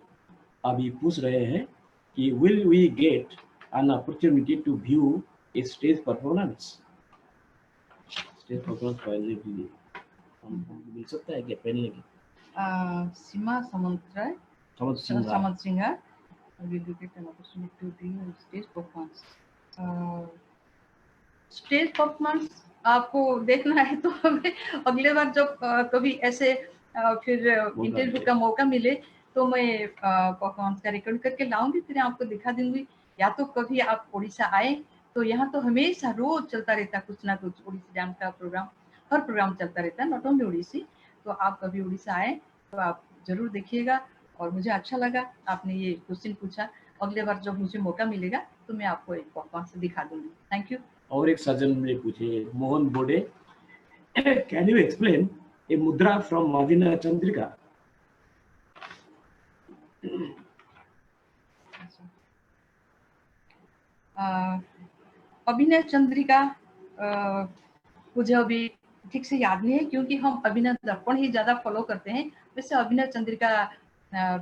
अभी पूछ रहे हैं कि will we get an opportunity to view a stage performance? Stage performance पहले भी हम मिल सकता है क्या पहले की? सीमा सामंत सिंगार will you get an opportunity to view stage performance? Stage performance आपको देखना है तो अगले बार जब कभी ऐसे फिर इंटरव्यू का मौका मिले तो मैं परफॉर्मेंस का रिकॉर्ड करके लाऊंगी, फिर आपको दिखा दूंगी। या तो कभी आप उड़ीसा आए तो यहाँ तो हमेशा रोज चलता रहता है कुछ ना कुछ उड़ीसी डांस का प्रोग्राम, हर प्रोग्राम चलता रहता है, नॉट ओनली उड़ीसी। तो आप कभी उड़ीसा आए तो आप जरूर देखिएगा। और मुझे अच्छा लगा आपने ये क्वेश्चन पूछा। अगले बार जब मुझे मौका मिलेगा तो मैं आपको एक परफॉर्मेंस दिखा दूंगी। Thank you. और एक सज्जन ने पूछे, मोहन बोडे, कैन यू एक्सप्लेन ए मुद्रा फ्रॉम अभिनय चंद्रिका? अभिनय चंद्रिका मुझे अभी ठीक से याद नहीं है क्योंकि हम अभिनय दर्पण ही ज्यादा फॉलो करते हैं। वैसे अभिनय चंद्रिका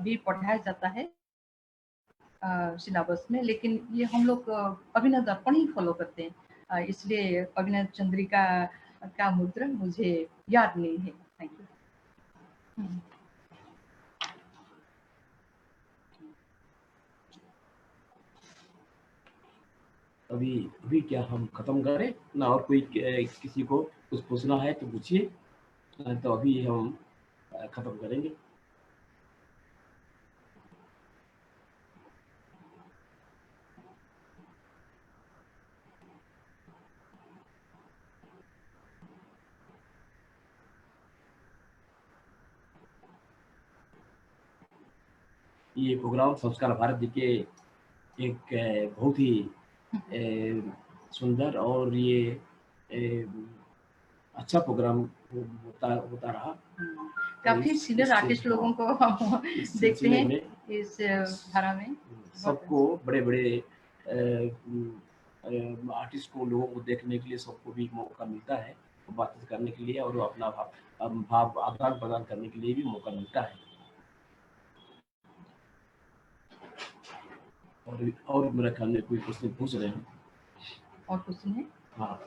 भी पढ़ाया जाता है सिलेबस में, लेकिन ये हम लोग अभिनय दर्पण ही फॉलो करते हैं, इसलिए अभिनय चंद्रिका का मुद्रा मुझे याद नहीं है। Thank you. अभी क्या हम खत्म करें ना? और कोई किसी को कुछ पूछना है तो पूछिए, तो अभी हम खत्म करेंगे। ये प्रोग्राम संस्कार भारत जी के एक बहुत ही सुंदर और ये अच्छा प्रोग्राम होता रहा। काफी सीनियर आर्टिस्ट लोगों को हम देखते हैं इस धारा में। सबको बड़े आर्टिस्ट को, लोगों को देखने के लिए सबको भी मौका मिलता है, बातचीत करने के लिए और अपना भाव आदान प्रदान करने के लिए भी मौका मिलता है। और मेरा ख्याल में कोई क्वेश्चन पूछ रहे हैं। और क्वेश्चन है? हाँ,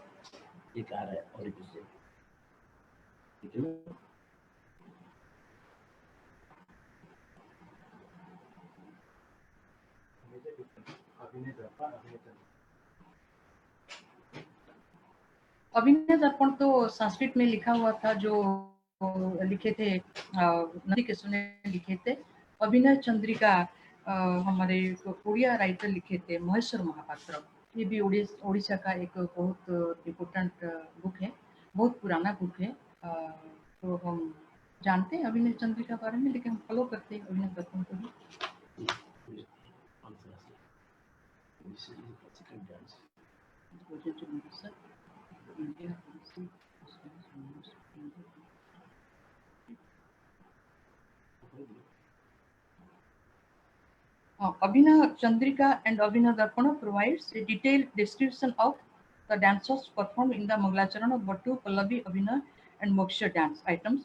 एक आ रहा है और एक क्वेश्चन, ठीक है। अभिनय दर्पण तो संस्कृत में लिखा हुआ था, जो लिखे थे नंदी किशोर ने लिखे थे। अभिनय चंद्रिका हमारे उड़िया राइटर लिखे थे महेश्वर महापात्र। ये भी उड़ीसा का एक बहुत इम्पोर्टेंट बुक है, बहुत पुराना बुक है। तो हम जानते हैं अभिनय चंद्रिका बारे में, लेकिन हम फॉलो करते हैं अभिनय दर्पण को भी। Abhinav Chandrika and Abhinav Darpana provides a detailed description of the dances performed in the Mangalacharana, Bhattu, Pallavi, Abhinav and Moksha dance items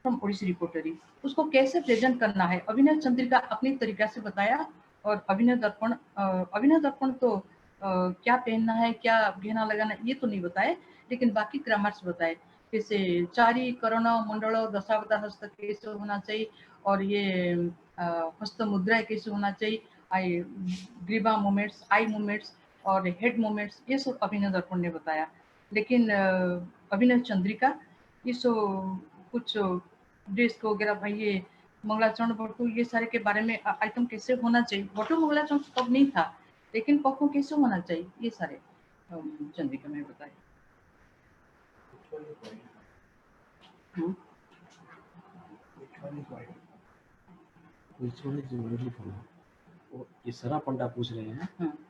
from Odissi repertory. उसको कैसे प्रेजेंट करना है अभिनव चंद्रिका अपनी तरीका से बताया, और अभिनव दर्पण तो क्या पहनना है, क्या गहना लगाना ये तो नहीं बताए, लेकिन बाकी ग्रामर्स बताए, जैसे चारी करण मंडल दशावता हस्त कैसे होना चाहिए, और ये हस्त मुद्रा कैसे होना चाहिए, आई ग्रीवा मूवमेंट्स, आई मूवमेंट्स और हेड मूवमेंट्स, ये सब अभिनव दर्पण ने बताया। लेकिन अभिनव चंद्रिका ये सब कुछ ड्रेस को वगैरह, भाई ये मंगलाचरण बटू ये सारे के बारे में, आइटम कैसे होना चाहिए, बटू मंगलाचरण तब नहीं था, लेकिन पक्को कैसे होना चाहिए ये सारे चंद्रिका में बताया। ये सरा पंडा पूछ रहे हैं,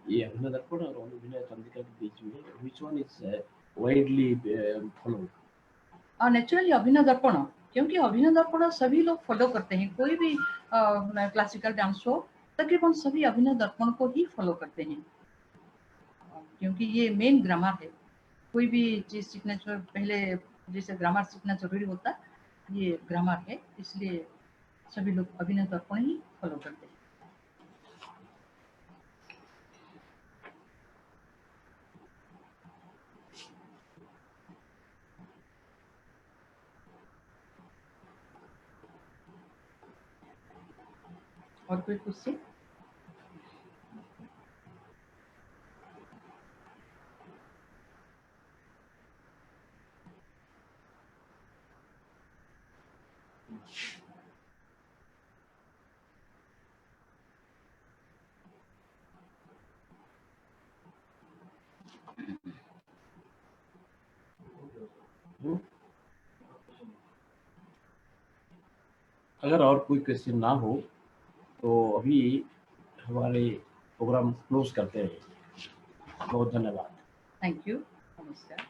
ये अभिनव दर्पण और अभिनव चंद्रिका के बीच में which one is widely followed? Naturally Abhinaya Darpana, क्योंकि अभिनव दर्पण सभी लोग फॉलो करते हैं, कोई भी क्लासिकल डांस हो तकरीबन सभी अभिनव दर्पण को ही फॉलो करते हैं, क्योंकि ये मेन ग्रामर है। कोई भी चीज सीखना पहले जैसे ग्रामर सीखना जरूरी होता है, ये ग्रामर है, इसलिए सभी लोग अभिनव दर्पण ही फॉलो करते हैं। और कोई क्वेश्चन? अगर और कोई क्वेश्चन ना हो तो अभी हमारे प्रोग्राम क्लोज करते हैं। बहुत धन्यवाद। थैंक यू, नमस्कार।